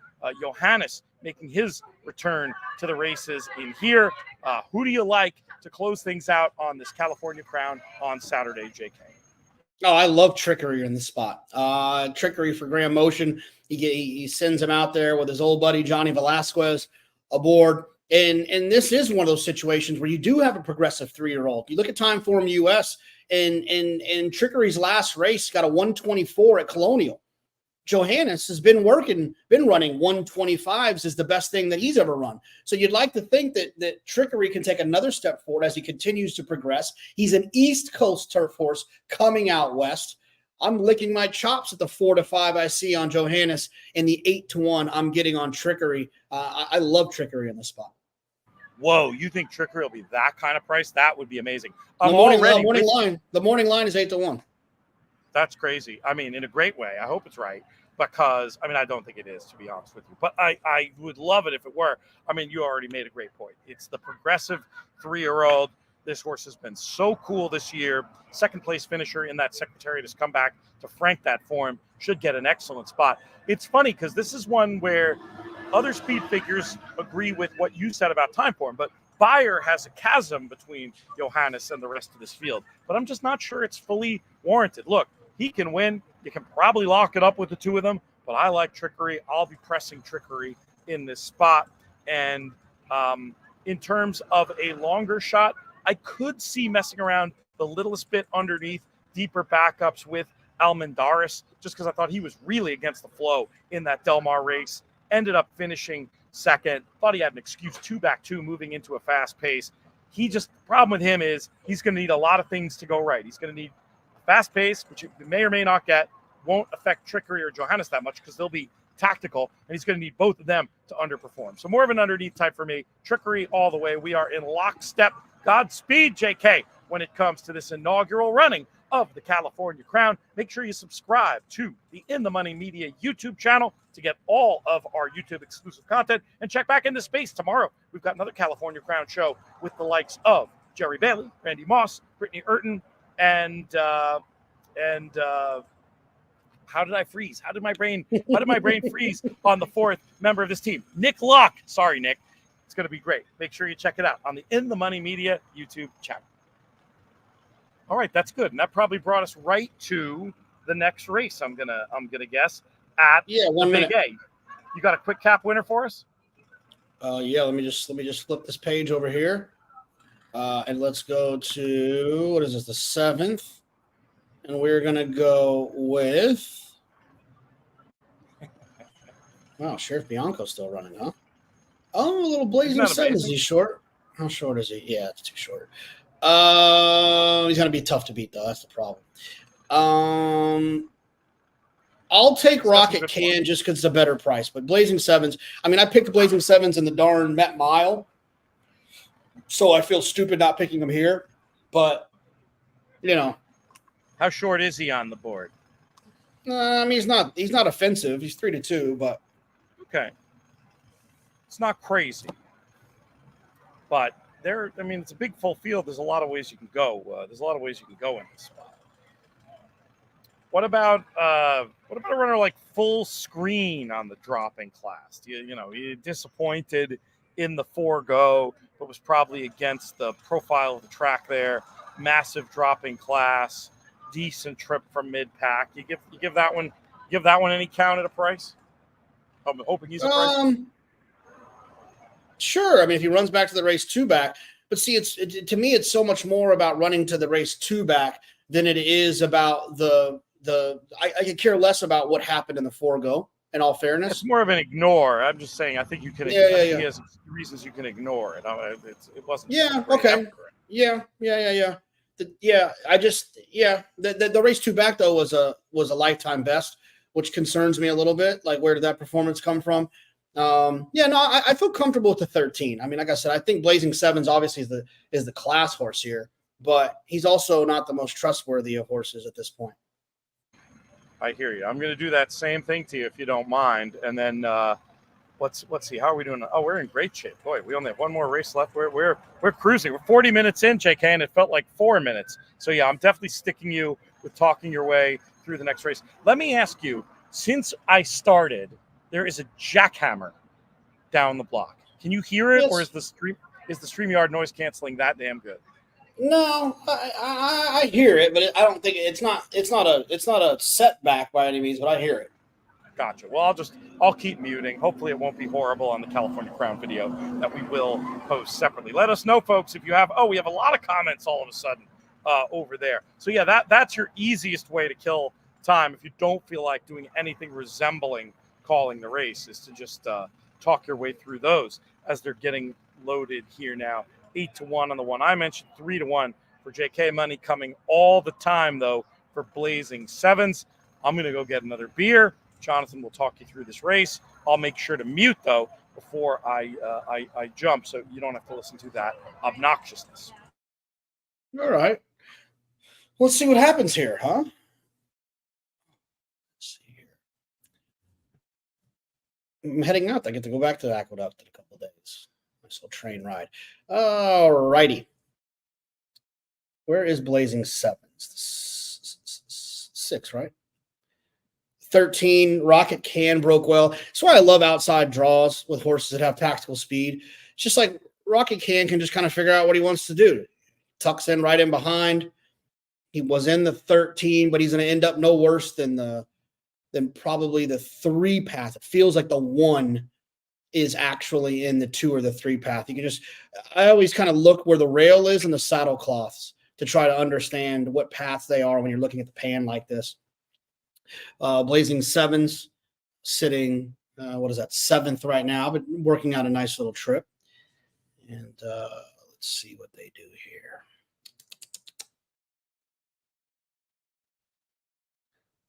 A: Johannes making his return to the races in here. Who do you like to close things out on this California Crown on Saturday, JK?
B: Oh, I love Trickery in the spot. Trickery for Graham Motion. He sends him out there with his old buddy Johnny Velasquez aboard. And this is one of those situations where you do have a progressive 3-year-old. You look at Time Form US, and Trickery's last race got a 124 at Colonial. Johannes has been running 125s is the best thing that he's ever run. So you'd like to think that Trickery can take another step forward as he continues to progress. He's an East Coast turf horse coming out west. I'm licking my chops at the 4-5 I see on Johannes and the 8-1 I'm getting on Trickery. I love Trickery in the spot.
A: Whoa, you think Trickery will be that kind of price? That would be amazing.
B: The morning line is 8-1.
A: That's crazy. I mean, in a great way. I hope it's right because, I mean, I don't think it is, to be honest with you. But I would love it if it were. I mean, you already made a great point. It's the progressive 3-year-old. This horse has been so cool this year. Second place finisher in that Secretariat has come back to frank that form. Should get an excellent spot. It's funny because this is one where other speed figures agree with what you said about time form, but Beyer has a chasm between Johannes and the rest of this field. But I'm just not sure it's fully warranted. Look, he can win. You can probably lock it up with the two of them, but I like Trickery. I'll be pressing Trickery in this spot. And in terms of a longer shot, I could see messing around the littlest bit underneath, deeper backups with Almendaris, just because I thought he was really against the flow in that Del Mar race. Ended up finishing second. Thought he had an excuse 2-back-2 moving into a fast pace. The problem with him is he's going to need a lot of things to go right. He's going to need a fast pace, which you may or may not get. Won't affect Trickery or Johannes that much because they'll be tactical, and he's going to need both of them to underperform. So more of an underneath type for me. Trickery all the way. We are in lockstep. Godspeed, JK, when it comes to this inaugural running of the California Crown. Make sure you subscribe to the In the Money Media YouTube channel to get all of our YouTube exclusive content, and check back into space tomorrow. We've got another California Crown show with the likes of Jerry Bailey, Randy Moss, Brittany Urton, and how did I freeze? How did my brain freeze on the fourth member of this team? Nick Locke. Sorry, Nick. It's going to be great. Make sure you check it out on the In the Money Media YouTube channel. All right, that's good. And that probably brought us right to the next race, I'm gonna guess, at
B: 1 minute.
A: Big A. You got a quick cap winner for us?
B: Let me just flip this page over here. And let's go to, what is this, the 7th? And we're gonna go with Sheriff Bianco's still running, huh? Oh, a little Blazing Sevens. He's short. How short is he? Yeah, it's too short. He's gonna be tough to beat though. That's the problem. I'll take Rocket Can just because it's a better price. But Blazing Sevens, I mean, I picked Blazing Sevens in the darn Met Mile, so I feel stupid not picking him here. But
A: how short is he on the board?
B: I mean, he's not offensive. He's 3-2, but
A: okay, it's not crazy. But it's a big full field. There's a lot of ways you can go. In this spot. What about a runner like Full Screen on the dropping class? He disappointed in the 4-go, but was probably against the profile of the track there. Massive dropping class, decent trip from mid-pack. You give that one any count at a price? I'm hoping he's a price.
B: Sure. I mean, if he runs back to the race 2-back, but see, to me, it's so much more about running to the race 2-back than it is about I could care less about what happened in the 4-go, in all fairness.
A: It's more of an ignore. I'm just saying, I think you can. He has reasons you can ignore it. It wasn't.
B: Yeah. Okay. Yeah. The race 2-back though was a lifetime best, which concerns me a little bit. Like, where did that performance come from? I feel comfortable with the 13. I mean, like I said, I think Blazing Sevens obviously is the class horse here, but he's also not the most trustworthy of horses at this point.
A: I hear you. I'm going to do that same thing to you if you don't mind. And then let's see. How are we doing? Oh, we're in great shape. Boy, we only have one more race left. We're cruising. We're 40 minutes in, JK, and it felt like 4 minutes. So yeah, I'm definitely sticking you with talking your way through the next race. Let me ask you, since I started, there is a jackhammer down the block. Can you hear it, or is the StreamYard noise canceling that damn good?
B: No, I hear it, but I don't think it's not a setback by any means, but I hear it.
A: Gotcha. Well, I'll keep muting. Hopefully it won't be horrible on the California Crown video that we will post separately. Let us know, folks, if you have. Oh, we have a lot of comments all of a sudden over there. So yeah, that's your easiest way to kill time if you don't feel like doing anything resembling calling the race, is to just talk your way through those as they're getting loaded here now. 8-1 on the one I mentioned, 3-1 for JK money coming all the time though for Blazing Sevens. I'm gonna go get another beer. Jonathan will talk you through this race. I'll make sure to mute though before I jump, so you don't have to listen to that obnoxiousness.
B: All right. Let's see what happens here, huh? Let's see here. I'm heading out. I get to go back to the Aqueduct in a couple of days. Nice little train ride. All righty. Where is Blazing Sevens? 6, right? 13, Rocket Can broke well. That's why I love outside draws with horses that have tactical speed. It's just like Rocket can just kind of figure out what he wants to do. Tucks in right in behind. He was in the 13, but he's going to end up no worse than probably the 3 path. It feels like the 1 is actually in the 2 or the 3 path. I always kind of look where the rail is and the saddle cloths to try to understand what paths they are when you're looking at the pan like this. Blazing Sevens sitting, 7th right now, but working out a nice little trip. And let's see what they do here.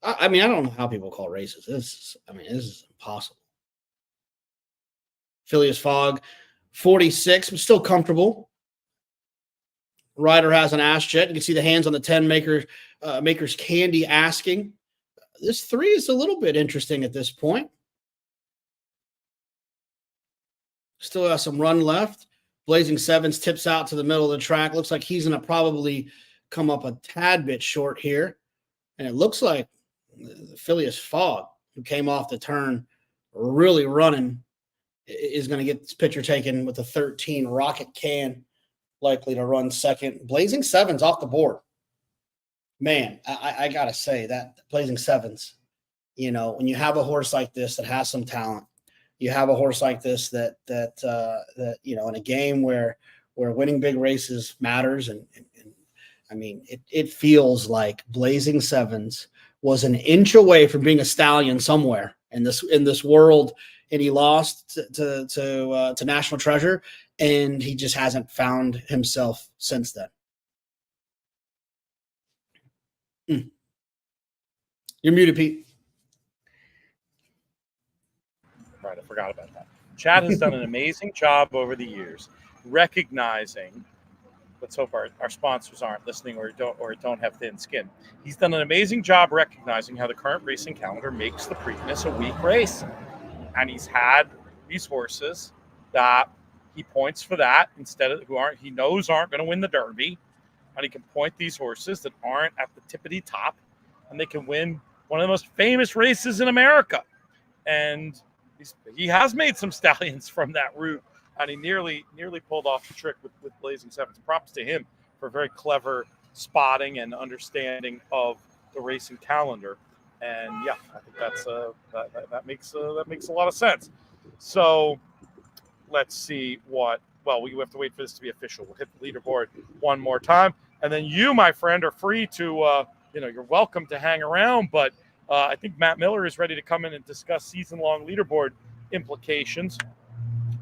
B: I don't know how people call races. This is impossible. Phileas Fogg, 46, but still comfortable. Rider has an ass jet. You can see the hands on the 10 Maker's Candy asking. This 3 is a little bit interesting at this point. Still has some run left. Blazing Sevens tips out to the middle of the track. Looks like he's going to probably come up a tad bit short here. And it looks like Phileas Fogg, who came off the turn really running, is going to get this picture taken with the 13 Rocket Can, likely to run second. Blazing Sevens off the board. Man, I got to say that Blazing Sevens, when you have a horse like this that has some talent, you have a horse like this that in a game where winning big races matters. And it feels like Blazing Sevens was an inch away from being a stallion somewhere in this world, and he lost to National Treasure, and he just hasn't found himself since then. You're muted, Pete.
A: Right, I forgot about that. Chad has done an amazing job over the years recognizing. Let's hope our sponsors aren't listening or don't have thin skin. He's done an amazing job recognizing how the current racing calendar makes the Preakness a weak race, and he's had these horses that he points for that instead of he knows aren't going to win the Derby. And he can point these horses that aren't at the tippity top, and they can win one of the most famous races in America. And he has made some stallions from that route, and he nearly pulled off the trick with Blazing Sevens. Props to him for very clever spotting and understanding of the racing calendar. And yeah, I think that makes a lot of sense. So let's see what. Well, we have to wait for this to be official. We'll hit the leaderboard one more time. And then you, my friend, are free to, you're welcome to hang around. But I think Matt Miller is ready to come in and discuss season-long leaderboard implications.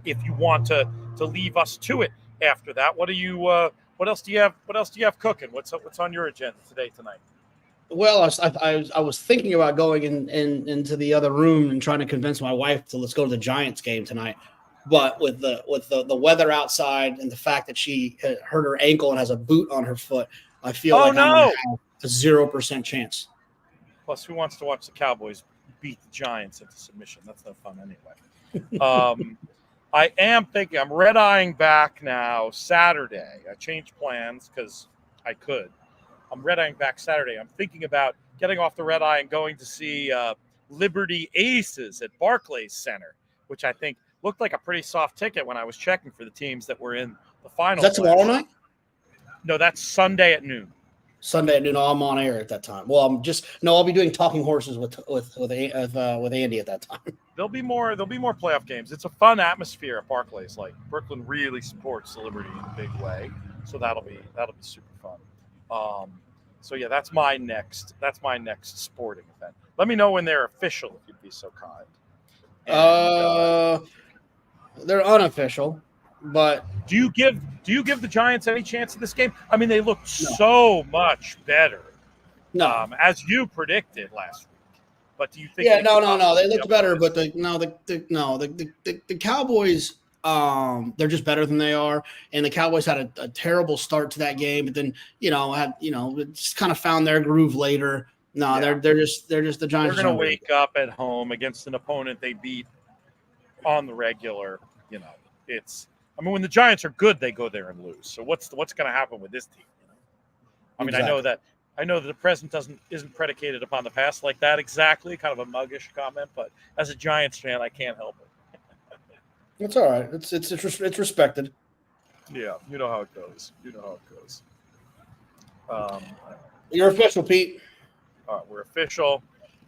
A: If you want to leave us to it after that, what else do you have? What else do you have cooking? What's on your agenda tonight?
B: Well, I was thinking about going into the other room and trying to convince my wife to let's go to the Giants game tonight. But with the weather outside and the fact that she hurt her ankle and has a boot on her foot, I feel I'm going to have a 0% chance.
A: Plus, who wants to watch the Cowboys beat the Giants into submission? That's no fun anyway. I am thinking I'm red-eyeing back now Saturday. I changed plans because I could. I'm red-eyeing back Saturday. I'm thinking about getting off the red eye and going to see Liberty Aces at Barclays Center, which I think looked like a pretty soft ticket when I was checking for the teams that were in the final.
B: Is that tomorrow night?
A: No, that's Sunday at noon.
B: Sunday at noon. Oh, I'm on air at that time. Well, I'll be doing talking horses with Andy at that time. There'll be more playoff games. It's a fun atmosphere at Barclays. Like Brooklyn really supports the Liberty in a big way, so that'll be super fun. So yeah, that's my next sporting event. Let me know when they're official, if you'd be so kind. And, they're unofficial, but
A: do you give the Giants any chance in this game? I mean, they looked so much better, as you predicted last week. But do you think?
B: Yeah, no. They looked better, but the Cowboys, they're just better than they are. And the Cowboys had a terrible start to that game, but then just kind of found their groove later. No,
A: Yeah.
B: they're just the Giants.
A: They're going to wake up at home against an opponent they beat on the regular. When the Giants are good, they go there and lose. So what's going to happen with this team?
B: Exactly.
A: I know that the present isn't predicated upon the past like that exactly. Kind of a muggish comment, but as a Giants fan, I can't help it.
B: It's all right. It's respected.
A: Yeah, you know how it goes.
B: You're official, Pete.
A: All right, we're official,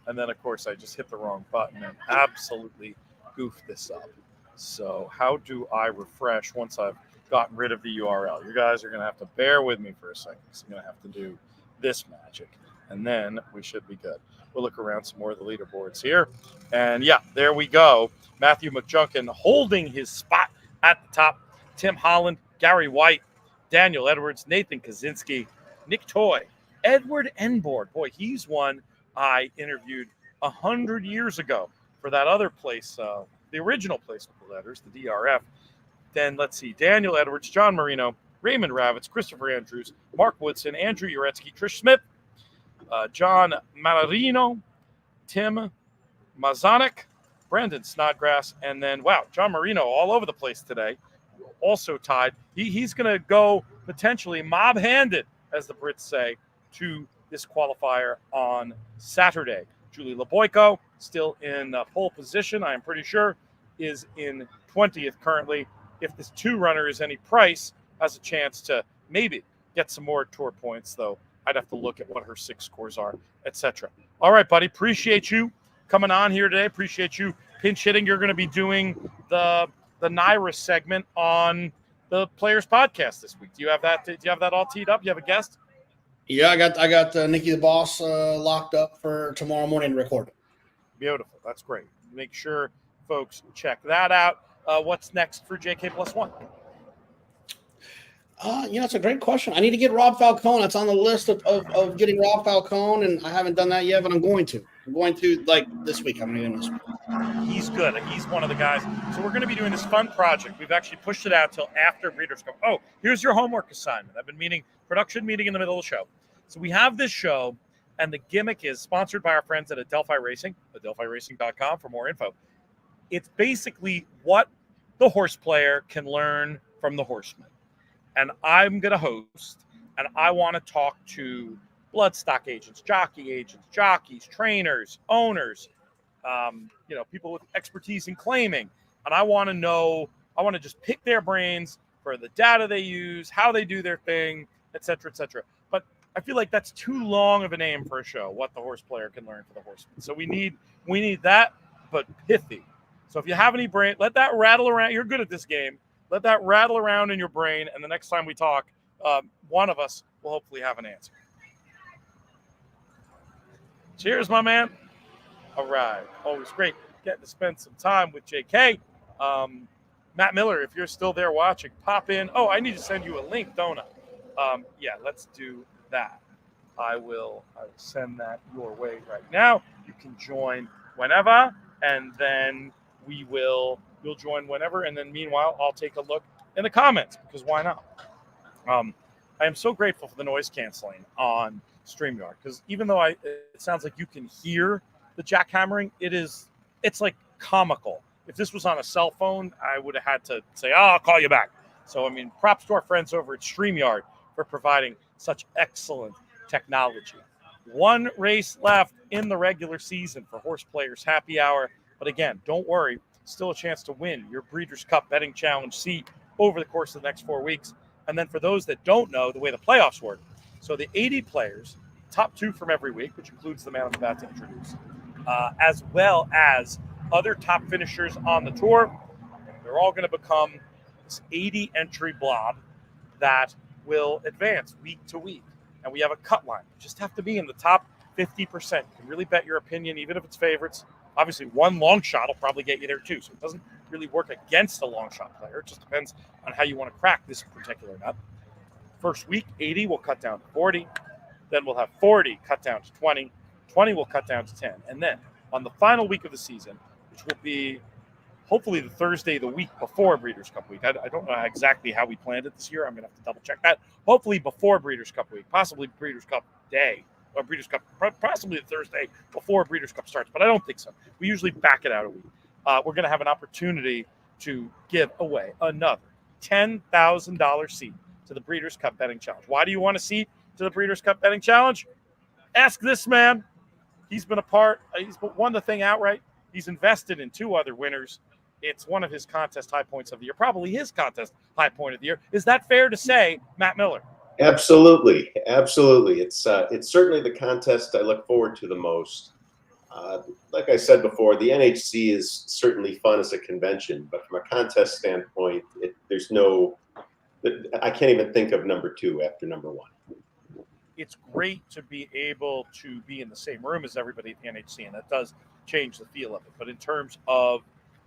A: and then of course I just hit the wrong button and absolutely goofed this up. So how do I refresh once I've gotten rid of the URL? You guys are going to have to bear with me for a second. So I'm going to have to do this magic, and then we should be good. We'll look around some more of the leaderboards here. And yeah, there we go. Matthew McJunkin holding his spot at the top. Tim Holland, Gary White, Daniel Edwards, Nathan Kaczynski, Nick Toy, Edward Enborg. Boy, he's one I interviewed 100 years ago for that other place, the original place with the letters, the DRF. Then let's see, Daniel Edwards, John Marino, Raymond Ravitz, Christopher Andrews, Mark Woodson, Andrew Uretsky, Trish Smith, John Malarino, Tim Mazanik, Brandon Snodgrass, and then, wow, John Marino all over the place today. Also tied. He's going to go potentially mob-handed, as the Brits say, to this qualifier on Saturday. Julie Leboyko, still in pole position, I am pretty sure, is in 20th currently. If this two runner is any price, has a chance to maybe get some more tour points, though I'd have to look at what her 6 scores are, etc. All right, buddy, appreciate you coming on here today. Appreciate you pinch hitting. You're going to be doing the Naira segment on the Players Podcast this week. Do you have that all teed up? You have a guest?
B: Yeah, I got Nikki the Boss locked up for tomorrow morning to record.
A: Beautiful. That's great. Make sure folks check that out. What's next for JK Plus One?
B: It's a great question. I need to get Rob Falcone. It's on the list of getting Rob Falcone, and I haven't done that yet, but I'm going to. Like this week. I'm going to do this week.
A: He's good. He's one of the guys. So we're going to be doing this fun project. We've actually pushed it out till after Breeders' Cup. Oh, here's your homework assignment. I've been production meeting in the middle of the show. So we have this show, and the gimmick is sponsored by our friends at Adelphi Racing, adelphiracing.com for more info. It's basically what the horse player can learn from the horseman. And I'm going to host, and I want to talk to bloodstock agents, jockeys, trainers, owners, people with expertise in claiming. And I want to just pick their brains for the data they use, how they do their thing, et cetera, et cetera. But I feel like that's too long of a name for a show, what the horse player can learn for the horseman. So we need that, but pithy. So if you have any brain, let that rattle around. You're good at this game. Let that rattle around in your brain, and the next time we talk, one of us will hopefully have an answer. Cheers, my man. All right. Always great getting to spend some time with JK. Matt Miller, if you're still there watching, pop in. Oh, I need to send you a link, don't I? Yeah, let's do that. I will send that your way right now. You can join whenever, and then you'll join whenever, and then meanwhile, I'll take a look in the comments, because why not? I am so grateful for the noise canceling on StreamYard, because even though it sounds like you can hear the jackhammering, it's like comical. If this was on a cell phone, I would have had to say, I'll call you back. So, props to our friends over at StreamYard for providing such excellent technology. One race left in the regular season for HorsePlayers Happy Hour. But again, don't worry, still a chance to win your Breeders' Cup Betting Challenge seat over the course of the next 4 weeks. And then for those that don't know the way the playoffs work, so the 80 players, top 2 from every week, which includes the man I'm about to introduce, as well as other top finishers on the tour, they're all going to become this 80 entry blob that will advance week to week. And we have a cut line. You just have to be in the top 50%. You can really bet your opinion, even if it's favorites. Obviously, one long shot will probably get you there too. So it doesn't really work against a long shot player. It just depends on how you want to crack this particular nut. First week, 80 will cut down to 40. Then we'll have 40 cut down to 20. 20 will cut down to 10. And then on the final week of the season, which will be hopefully the Thursday the week before Breeders' Cup Week. I don't know exactly how we planned it this year. I'm going to have to double check that. Hopefully before Breeders' Cup Week, possibly Breeders' Cup Day, or Breeders' Cup, possibly the Thursday before Breeders' Cup starts, but I don't think so. We usually back it out a week. We're going to have an opportunity to give away another $10,000 seat to the Breeders' Cup Betting Challenge. Why do you want a seat to the Breeders' Cup Betting Challenge? Ask this man. He's been he's won the thing outright. He's invested in 2 other winners. It's one of his contest high points of the year, probably his contest high point of the year. Is that fair to say, Matt Miller?
C: Absolutely. Absolutely. It's certainly the contest I look forward to the most. Like I said before, the NHC is certainly fun as a convention, but from a contest standpoint, I can't even think of number 2 after number 1.
A: It's great to be able to be in the same room as everybody at the NHC, and that does change the feel of it. But in terms of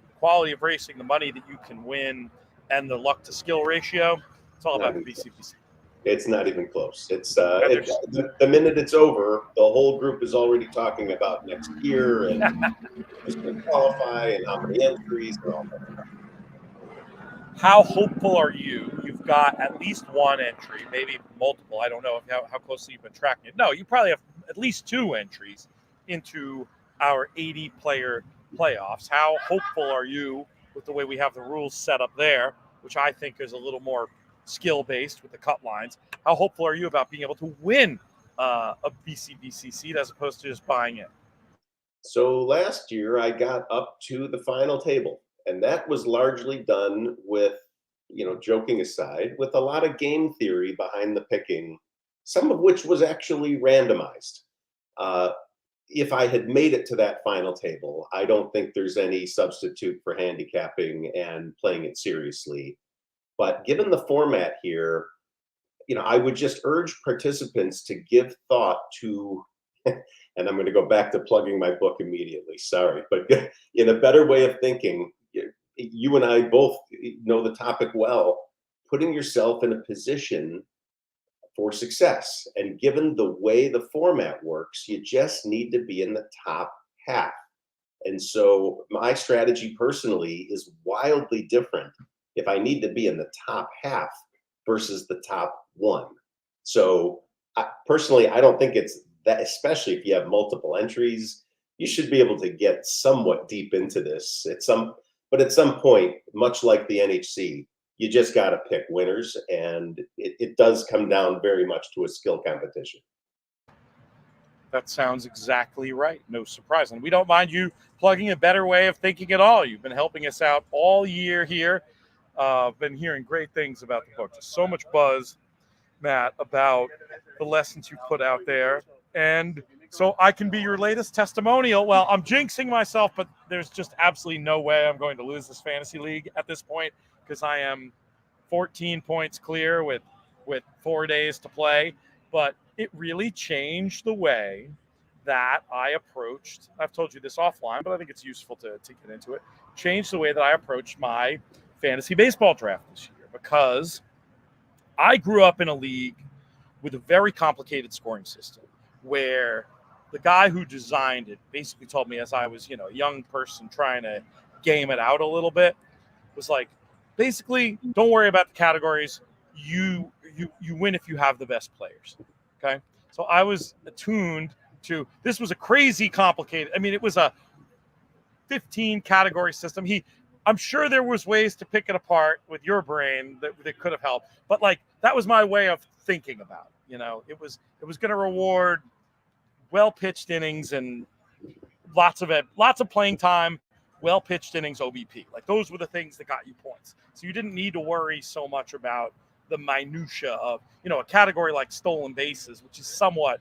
A: the quality of racing, the money that you can win, and the luck to skill ratio, it's all about the BCBC.
C: It's not even close. The minute it's over, the whole group is already talking about next year and who's going to qualify and how many entries and all that.
A: How hopeful are you? You've got at least 1 entry, maybe multiple. I don't know how closely you've been tracking it. No, you probably have at least 2 entries into our 80-player playoffs. How hopeful are you with the way we have the rules set up there, which I think is a little more skill-based with the cut lines? How hopeful are you about being able to win a BCBC seat as opposed to just buying it?
C: So last year I got up to the final table, and that was largely done with, joking aside, with a lot of game theory behind the picking, some of which was actually randomized. If I had made it to that final table, I don't think there's any substitute for handicapping and playing it seriously. But given the format here, I would just urge participants to give thought to, and I'm going to go back to plugging my book immediately, sorry, but in a better way of thinking, you and I both know the topic well, putting yourself in a position for success. And given the way the format works, you just need to be in the top half. And so my strategy personally is wildly different if I need to be in the top half versus the top 1. So personally, I don't think it's that, especially if you have multiple entries, you should be able to get somewhat deep into this but at some point, much like the NHC, you just got to pick winners, and it does come down very much to a skill competition.
A: That sounds exactly right. No surprise. And we don't mind you plugging a better way of thinking at all. You've been helping us out all year here. Been hearing great things about the book. Just so much buzz, Matt, about the lessons you put out there. And so I can be your latest testimonial. Well, I'm jinxing myself, but there's just absolutely no way I'm going to lose this fantasy league at this point, because I am 14 points clear with 4 days to play. But it really changed the way that I approached, I've told you this offline, but I think it's useful to get into it, changed the way that I approached my fantasy baseball draft this year, because I grew up in a league with a very complicated scoring system where the guy who designed it basically told me, as I was, a young person trying to game it out a little bit, was like, basically, don't worry about the categories. You win if you have the best players. Okay. So I was attuned to, this was a crazy complicated, it was a 15 category system. I'm sure there was ways to pick it apart with your brain that could have helped, but that was my way of thinking about it. It was going to reward well-pitched innings and lots of playing time, well-pitched innings, OBP. Those were the things that got you points. So you didn't need to worry so much about the minutia of, a category like stolen bases, which is somewhat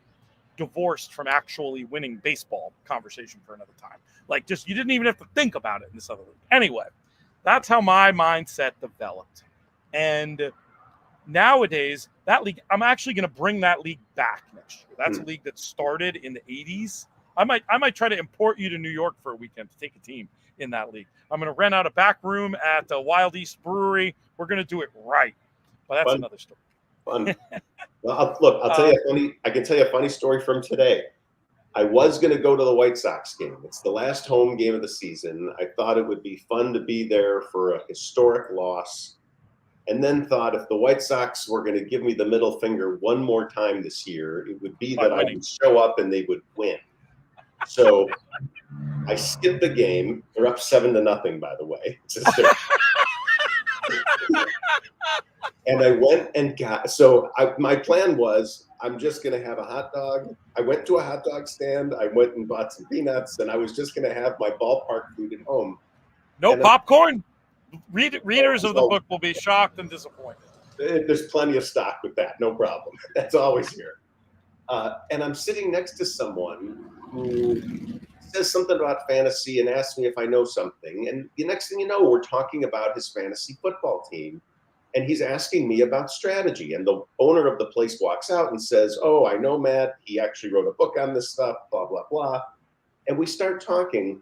A: divorced from actually winning baseball. Conversation for another time. You didn't even have to think about it in this other league. Anyway, that's how my mindset developed. And nowadays, that league, I'm actually going to bring that league back next year. That's a league that started in the 80s. I might try to import you to New York for a weekend to take a team in that league. I'm going to rent out a back room at the Wild East Brewery. We're going to do it right. But that's another story.
C: Fun. Well, I'll tell you I can tell you a funny story from today. I was going to go to the White Sox game. It's the last home game of the season. I thought it would be fun to be there for a historic loss, and then thought if the White Sox were going to give me the middle finger one more time this year, it would be that I would show up and they would win. So I skipped the game. They're up 7-0, by the way. And I went and my plan was I'm just going to have a hot dog. I went to a hot dog stand. I went and bought some peanuts, and I was just going to have my ballpark food at home.
A: No popcorn? Readers of the book will be shocked and disappointed.
C: There's plenty of stock with that. No problem. That's always here. And I'm sitting next to someone who says something about fantasy and asks me if I know something. And the next thing you know, we're talking about his fantasy football team. And he's asking me about strategy. And the owner of the place walks out and says, "Oh, I know Matt. He actually wrote a book on this stuff, blah, blah, blah." And we start talking.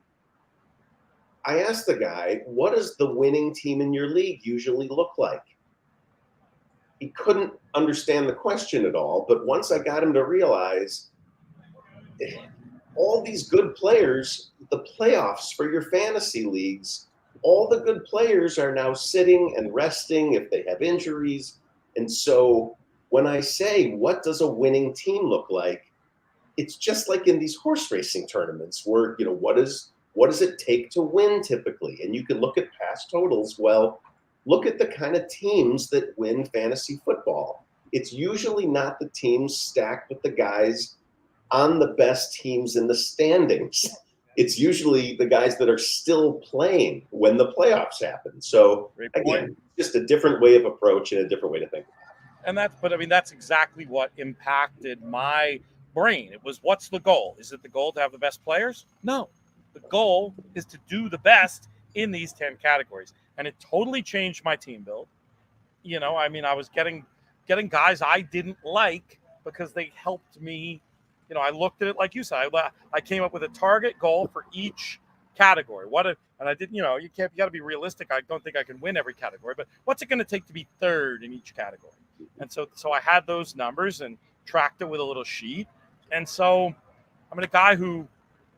C: I asked the guy, "What does the winning team in your league usually look like?" He couldn't understand the question at all. But once I got him to realize all these good players, the playoffs for your fantasy leagues, all the good players are now sitting and resting if they have injuries. And so when I say, what does a winning team look like? It's just like in these horse racing tournaments where, what does it take to win typically? And you can look at past totals. Well, look at the kind of teams that win fantasy football. It's usually not the teams stacked with the guys on the best teams in the standings. It's usually the guys that are still playing when the playoffs happen. So again, just a different way of approach and a different way to think.
A: And that's exactly what impacted my brain. It was, what's the goal? Is it the goal to have the best players? No, the goal is to do the best in these 10 categories. And it totally changed my team build. I was getting guys I didn't like because they helped me. I looked at it like you said. I came up with a target goal for each category. And I didn't. You got to be realistic. I don't think I can win every category, but what's it going to take to be third in each category? And so I had those numbers and tracked it with a little sheet. And so a guy who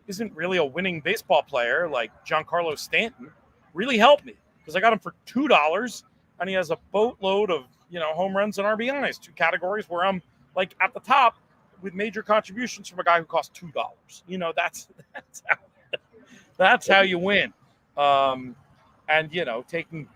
A: isn't really a winning baseball player like Giancarlo Stanton really helped me because I got him for $2, and he has a boatload of home runs and RBIs, 2 categories where I'm like at the top, with major contributions from a guy who cost $2. That's how you win. Taking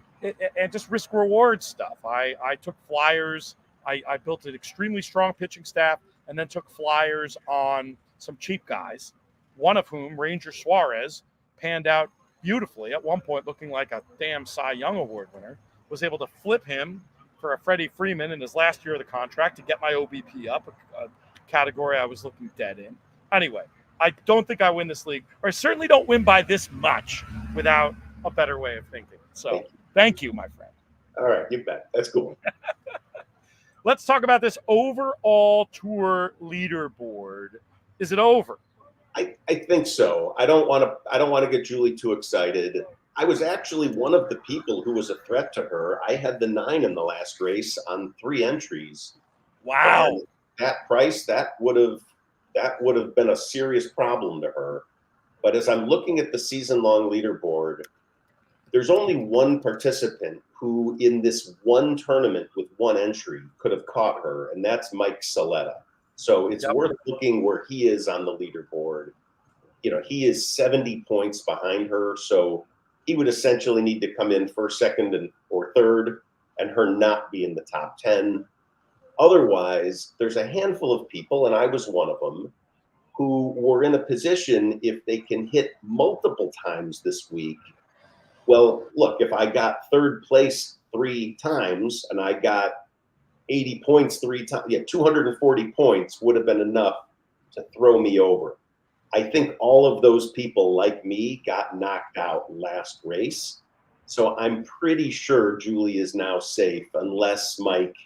A: and just risk reward stuff. I took flyers. I built an extremely strong pitching staff and then took flyers on some cheap guys, one of whom, Ranger Suarez, panned out beautifully at one point, looking like a damn Cy Young Award winner. Was able to flip him for a Freddie Freeman in his last year of the contract to get my OBP up, a category I was looking dead in. Anyway, I don't think I win this league, or I certainly don't win by this much without a better way of thinking. So thank you, my friend.
C: All right, you bet. That's cool.
A: Let's talk about this overall tour leaderboard. Is it over?
C: I think so. I don't want to get Julie too excited. I was actually one of the people who was a threat to her. I had the 9 in the last race on 3 entries.
A: Wow.
C: And that price, that would have been a serious problem to her. But as I'm looking at the season-long leaderboard, there's only one participant who in this one tournament with 1 entry could have caught her, and that's Mike Saletta. So it's worth looking where he is on the leaderboard. He is 70 points behind her, so he would essentially need to come in first, second, or third, and her not be in the top 10. Otherwise, there's a handful of people, and I was one of them, who were in a position, if they can hit multiple times this week. Well, look, if I got third place 3 times and I got 80 points 3 times, 240 points would have been enough to throw me over. I think all of those people like me got knocked out last race. So I'm pretty sure Julie is now safe unless Mike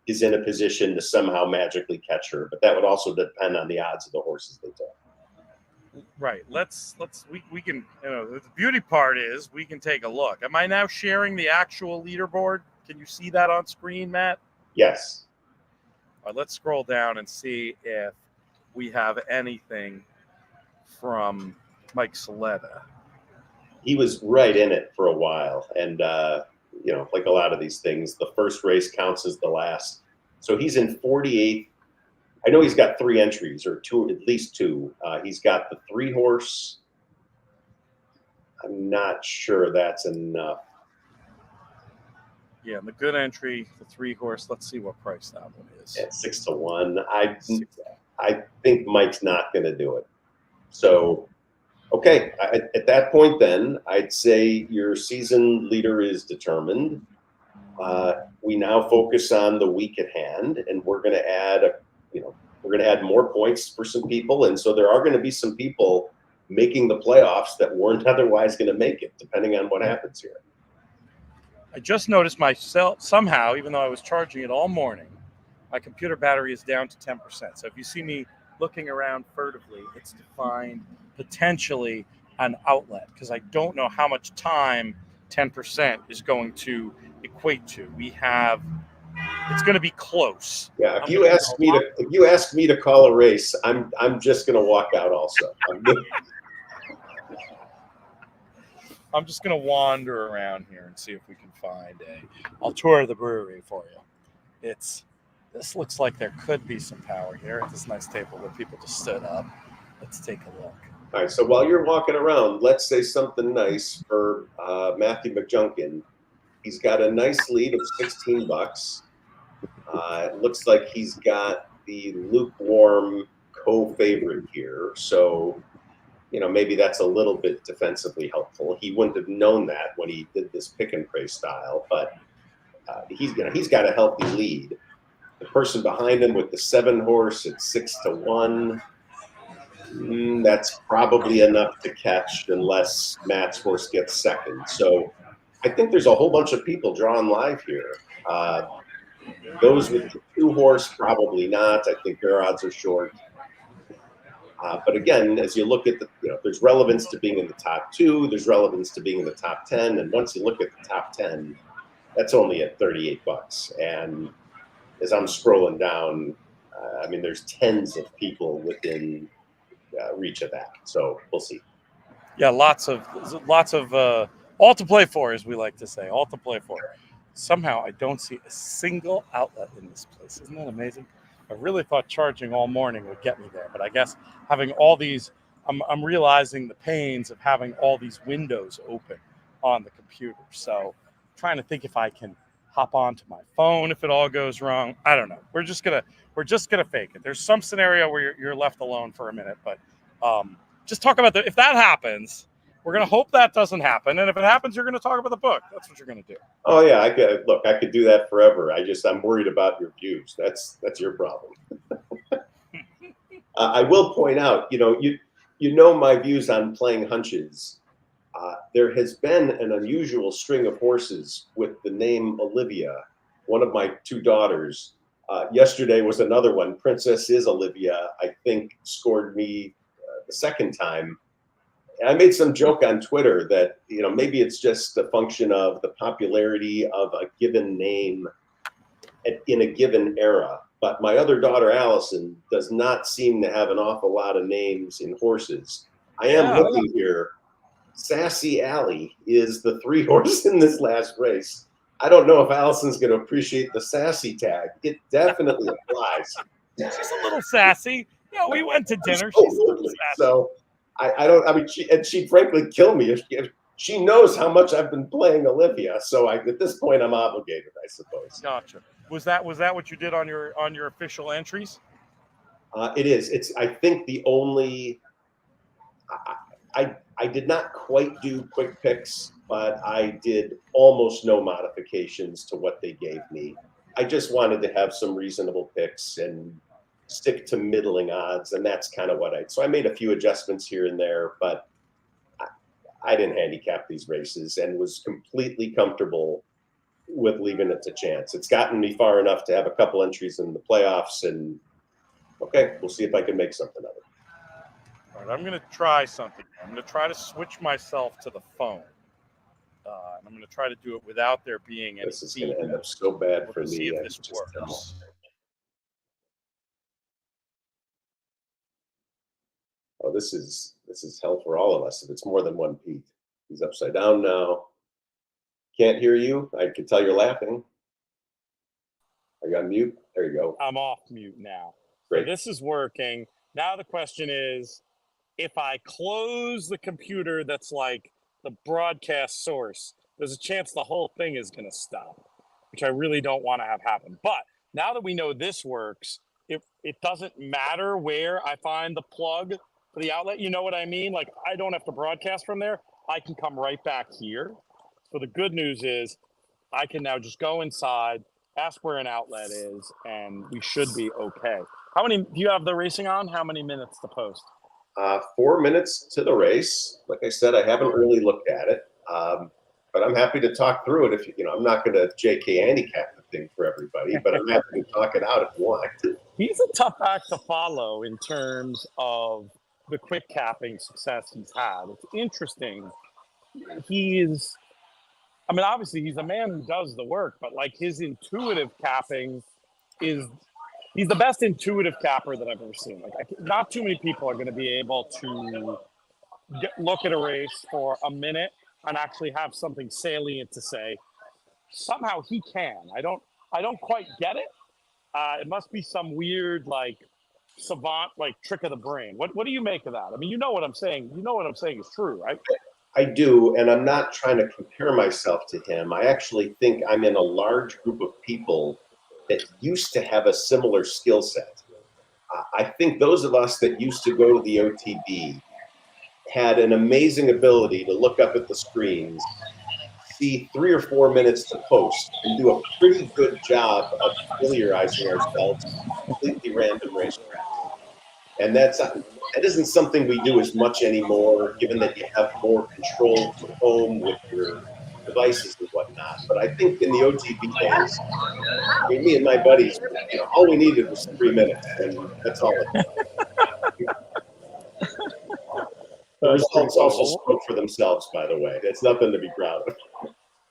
C: is in a position to somehow magically catch her. But that would also depend on the odds of the horses they took.
A: Right. We can, the beauty part is we can take a look. Am I now sharing the actual leaderboard? Can you see that on screen, Matt?
C: Yes.
A: All right, let's scroll down and see if we have anything from Mike Saletta.
C: He was right in it for a while. And, like a lot of these things, the first race counts as the last. So he's in 48th. I know he's got 3 entries, or at least 2. He's got the 3-horse. I'm not sure that's enough.
A: Yeah, the good entry, the 3-horse. Let's see what price that one is.
C: At 6 to 1. I think Mike's not going to do it. So, okay, at that point, then I'd say your season leader is determined. We now focus on the week at hand, and we're going to add more points for some people, and so there are going to be some people making the playoffs that weren't otherwise going to make it, depending on what happens here.
A: I just noticed myself somehow, even though I was charging it all morning, my computer battery is down to 10%. So if you see me looking around furtively, it's to find potentially an outlet, because I don't know how much time 10% is going to equate to. It's going to be close.
C: Yeah, if you ask me to call a race, I'm just going to walk out also.
A: I'm just going to wander around here and see if we can find I'll tour the brewery for you. This looks like there could be some power here at this nice table where people just stood up. Let's take a look.
C: All right, so while you're walking around, let's say something nice for Matthew McJunkin. He's got a nice lead of $16. It looks like he's got the lukewarm co-favorite here. So, maybe that's a little bit defensively helpful. He wouldn't have known that when he did this pick and pray style, but he's got a healthy lead. The person behind him with the 7-horse at 6 to 1. That's probably enough to catch unless Matt's horse gets second. So I think there's a whole bunch of people drawing live here. Those with the 2-horse, probably not. I think their odds are short. But again, as you look at there's relevance to being in the top 2. There's relevance to being in the top 10. And once you look at the top 10, that's only at $38. And as I'm scrolling down, there's tens of people within reach of that. So we'll see.
A: Yeah, lots of all to play for, as we like to say, all to play for. Somehow I don't see a single outlet in this place. Isn't that amazing? I really thought charging all morning would get me there, but I guess having all these, I'm realizing the pains of having all these windows open on the computer. So I'm trying to think if I can hop onto my phone if it all goes wrong. I don't know. We're just gonna fake it. There's some scenario where you're left alone for a minute, but just talk about if that happens. We're gonna hope that doesn't happen, and if it happens, you're gonna talk about the book. That's what you're gonna do.
C: Oh yeah, I could do that forever. I'm worried about your views. That's your problem. I will point out, my views on playing hunches. There has been an unusual string of horses with the name Olivia. One of my 2 daughters. Yesterday was another one. Princess is Olivia. I think scored me the second time. I made some joke on Twitter that, maybe it's just a function of the popularity of a given name in a given era. But my other daughter, Allison, does not seem to have an awful lot of names in horses. I am looking here. Sassy Alley is the 3-horse in this last race. I don't know if Allison's going to appreciate the sassy tag. It definitely applies.
A: She's a little sassy. We went to dinner. She's a little sassy.
C: So she'd frankly kill me if she knows how much I've been playing Olivia. So at this point, I'm obligated, I suppose.
A: Gotcha. Was that what you did on your official entries?
C: It is. It's, I think, the only. I did not quite do quick picks, but I did almost no modifications to what they gave me. I just wanted to have some reasonable picks and stick to middling odds, and that's kind of what so I made a few adjustments here and there, but I didn't handicap these races and was completely comfortable with leaving it to chance. It's gotten me far enough to have a couple entries in the playoffs, and okay, we'll see if I can make something of it.
A: All right, I'm going to try something. I'm going to try to switch myself to the phone. And I'm going to try to do it without there being any.
C: This is going to end up so bad for me.
A: See if this works.
C: Oh, this is hell for all of us if it's more than one Pete. He's upside down now. Can't hear you. I can tell you're laughing. Are you on mute? There you go.
D: I'm off mute now.
C: Great.
D: So this is working. Now the question is, if I close the computer that's like the broadcast source, there's a chance the whole thing is going to stop, which I really don't want to have happen. But now that we know this works, it doesn't matter where I find the plug for the outlet. You know what I mean? Like, I don't have to broadcast from there. I can come right back here. So the good news is I can now just go inside, ask where an outlet is, and we should be okay. How many do you have the racing on? How many minutes to post?
C: 4 minutes to the race. Like I said, I haven't really looked at it, but I'm happy to talk through it. If I'm not going to JK handicap the thing for everybody, but I'm happy to talk it out if you want.
D: He's a tough act to follow in terms of the quick capping success he's had. It's interesting. Obviously he's a man who does the work, but like his intuitive capping he's the best intuitive capper that I've ever seen. Like, not too many people are going to be able to look at a race for a minute and actually have something salient to say. Somehow he can. I don't quite get it. It must be some weird, like, savant, like, trick of the brain. What do you make of that? I mean, you know what I'm saying. You know what I'm saying is true, right?
C: I do, and I'm not trying to compare myself to him. I actually think I'm in a large group of people that used to have a similar skill set. I think those of us that used to go to the OTB had an amazing ability to look up at the screens, see 3 or 4 minutes to post, and do a pretty good job of familiarizing ourselves with completely random racetracks. And that isn't something we do as much anymore, given that you have more control from home with your devices and whatnot. But I think in the OTB days, me and my buddies, all we needed was 3 minutes, and that's all it was. The results also spoke for themselves, by the way. It's nothing to be proud of.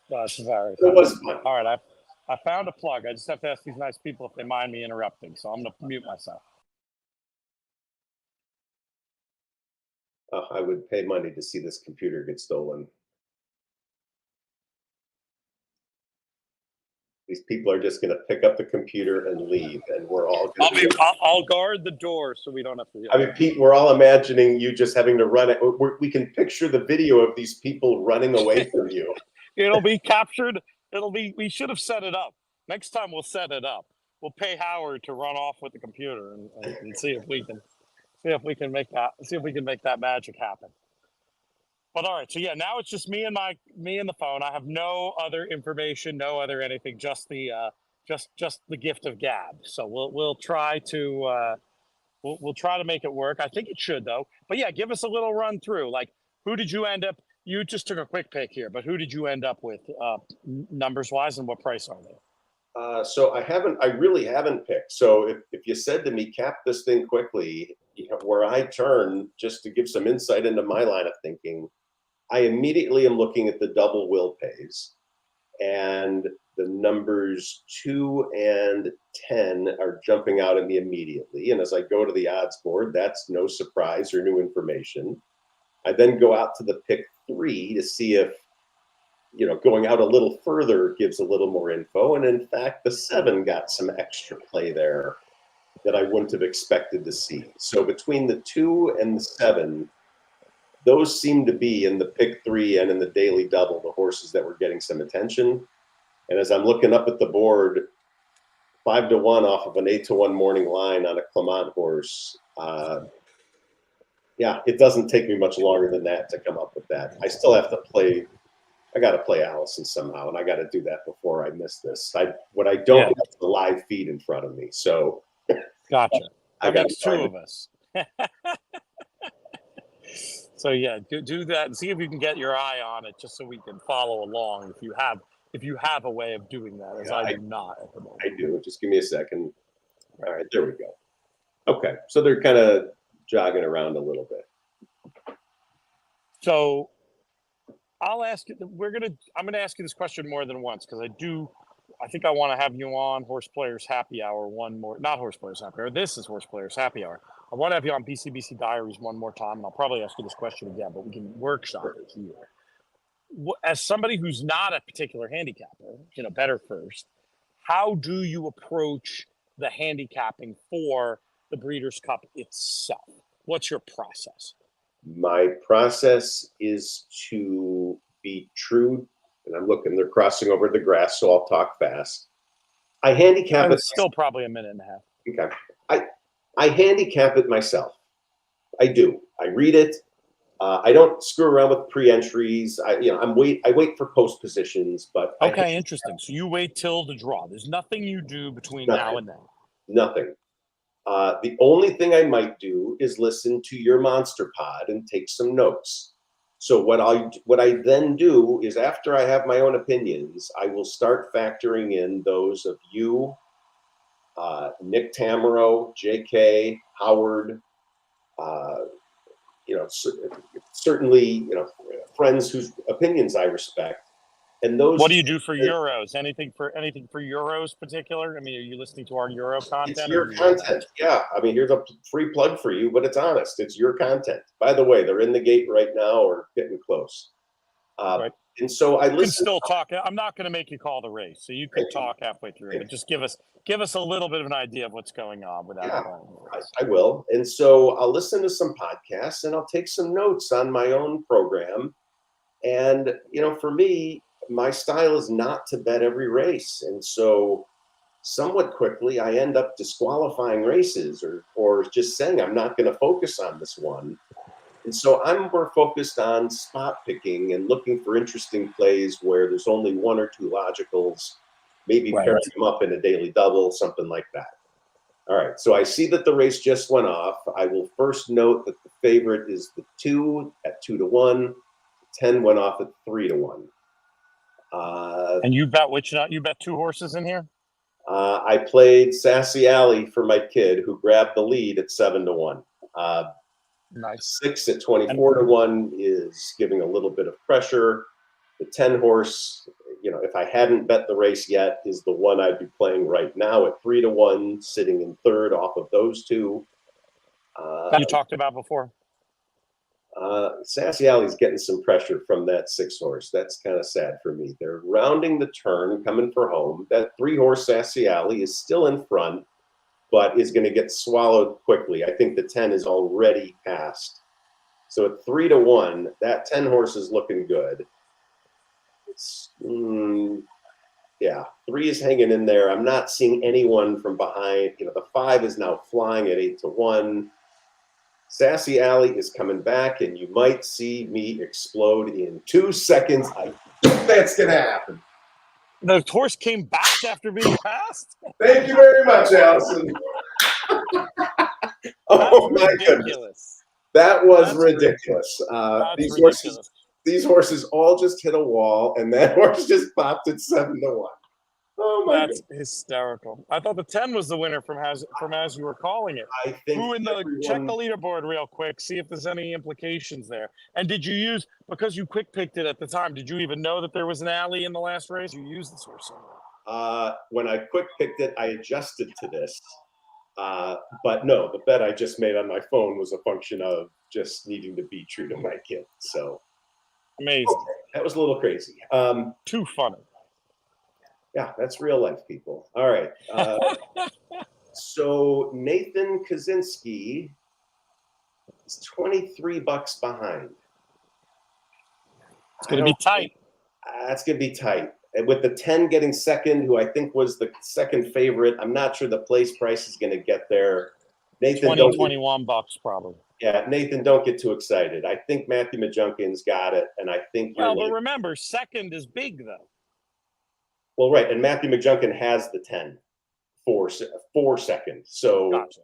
D: That's very
C: It was fun.
D: All right, I found a plug. I just have to ask these nice people if they mind me interrupting, so I'm going to mute myself.
C: I would pay money to see this computer get stolen. These people are just going to pick up the computer and leave, and we're all going to
D: I'll guard the door so we don't have to.
C: I mean, Pete, we're all imagining you just having to run it. We can picture the video of these people running away from you.
D: It'll be captured. We should have set it up. Next time we'll set it up. We'll pay Howard to run off with the computer and see if we can make that magic happen. But all right, so yeah, now it's just me and the phone. I have no other information, no other anything, just the gift of gab. So we'll try to we'll try to make it work. I think it should though. But yeah, give us a little run through. Like, who did you end up? You just took a quick pick here, but who did you end up with numbers wise, and what price are they?
C: So I really haven't picked. So if you said to me, cap this thing quickly, where I turn, just to give some insight into my line of thinking, I immediately am looking at the double will pays, and the numbers 2 and 10 are jumping out at me immediately. And as I go to the odds board, that's no surprise or new information. I then go out to the pick 3 to see if, going out a little further gives a little more info. And in fact, the 7 got some extra play there that I wouldn't have expected to see. So between the 2 and the 7, those seem to be in the pick 3 and in the daily double, the horses that were getting some attention. And as I'm looking up at the board, 5-1 off of an 8-1 morning line on a Clement horse. It doesn't take me much longer than that to come up with that. I still have to play. I got to play Allison somehow, and I got to do that before I miss this. What I don't have is the live feed in front of me. So,
D: gotcha.
C: I got
D: 2 of us. So yeah, do that and see if you can get your eye on it, just so we can follow along. If you have a way of doing that, as I do not at the moment.
C: I do. Just give me a second. All right, there we go. Okay, so they're kind of jogging around a little bit.
D: So I'll ask you. I'm gonna ask you this question more than once because I think I want to have you on Horse Players Happy Hour one more. Not Horse Players Happy Hour. This is Horse Players Happy Hour I want to have you on BCBC Diaries one more time, and I'll probably ask you this question again, but we can workshop it here. As somebody who's not a particular handicapper, better first, how do you approach the handicapping for the Breeders' Cup itself? What's your process?
C: My process is to be true, and I'm looking, they're crossing over the grass, so I'll talk fast. I handicap
D: And
C: it.
D: it's still probably a minute and a half.
C: Okay. I handicap it myself. I do. I read it. I don't screw around with pre-entries. I wait for post positions, but
D: okay, interesting. So you wait till the draw. There's nothing you do between now and then.
C: Nothing. The only thing I might do is listen to your Monster Pod and take some notes. So what I then do is, after I have my own opinions, I will start factoring in those of you, Nick Tamaro, JK, Howard, certainly, friends whose opinions I respect. And those.
D: What do you do for Euros? Anything for Euros particular? I mean, are you listening to our Euro content?
C: It's your content. Yeah. I mean, here's a free plug for you, but it's honest. It's your content. By the way, they're in the gate right now or getting close.
D: Right.
C: And so I listen.
D: You can still talk. I'm not going to make you call the race, so you can talk halfway through, but just give us a little bit of an idea of what's going on without calling the race.
C: I will. And so I'll listen to some podcasts and I'll take some notes on my own program. And, for me, my style is not to bet every race. And so somewhat quickly, I end up disqualifying races or just saying I'm not going to focus on this one. And so I'm more focused on spot picking and looking for interesting plays where there's only one or two logicals, maybe pairing them up in a daily double, something like that. All right, so I see that the race just went off. I will first note that the favorite is the 2 at 2-1. The 10 went off at 3-1.
D: And you bet you bet 2 horses in here?
C: I played Sassy Alley for my kid, who grabbed the lead at 7-1.
D: Nice.
C: 6 at 24-1 is giving a little bit of pressure. The 10 horse, if I hadn't bet the race yet, is the one I'd be playing right now at 3-1, sitting in third off of those two.
D: That you talked about before.
C: Sassy Alley's getting some pressure from that 6 horse. That's kind of sad for me. They're rounding the turn, coming for home. That 3 horse Sassy Alley is still in front, but is going to get swallowed quickly. I think the 10 is already passed. So at 3-1, that 10 horse is looking good. It's, 3 is hanging in there. I'm not seeing anyone from behind. The 5 is now flying at 8-1. Sassy Alley is coming back, and you might see me explode in 2 seconds. I think that's going to happen.
D: The horse came back after being passed?
C: Thank you very much, Allison. Oh, my goodness. That was ridiculous. These horses all just hit a wall, and that horse just popped at 7-1. Oh, my goodness.
D: That's hysterical. I thought the 10 was the winner from as you were calling it.
C: I think
D: check the leaderboard real quick, see if there's any implications there. And did you use, because you quick picked it at the time, did you even know that there was an alley in the last race? You used this horse somewhere?
C: When I quick picked it, I adjusted to this. But no, the bet I just made on my phone was a function of just needing to be true to my kid. So
D: amazing.
C: Okay, that was a little crazy.
D: Too funny.
C: Yeah, that's real life, people. All right. So Nathan Kaczynski is $23 behind.
D: It's going to be tight.
C: That's going to be tight. And with the 10 getting second, who I think was the second favorite, I'm not sure the place price is going to get there. Nathan,
D: $21 probably.
C: Yeah, Nathan, don't get too excited. I think Matthew Majunkin's got it, and I think
D: but remember, second is big, though.
C: Well, right, and Matthew Majunkin has the 10 for second. So,
D: gotcha.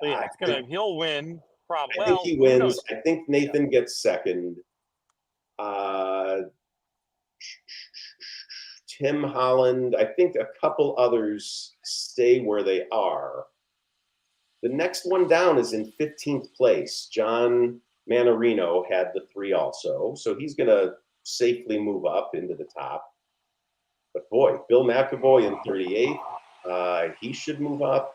D: So yeah, he'll win. Probably.
C: I think he wins. I think Nathan gets second. Tim Holland. I think a couple others stay where they are. The next one down is in 15th place. John Manarino had the 3 also, so he's going to safely move up into the top. But boy, Bill McAvoy in 38th, he should move up.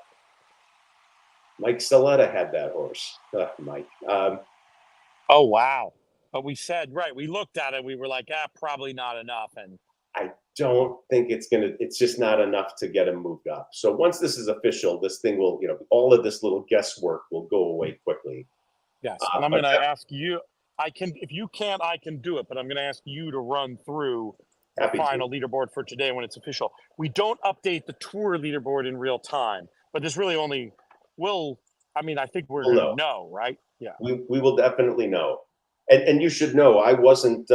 C: Mike Saletta had that horse. Mike.
D: Oh, wow. But we said, right, we looked at it. We were like, probably not enough. And
C: I don't think it's just not enough to get him moved up. So once this is official, this thing will, all of this little guesswork will go away quickly.
D: yes. And I'm going to ask you, if you can't, I can do it, but I'm going to ask you to run through the final leaderboard for today when it's official. We don't update the tour leaderboard in real time, but this really only I think we're going to know, right? Yeah.
C: We will definitely know. And you should know, I wasn't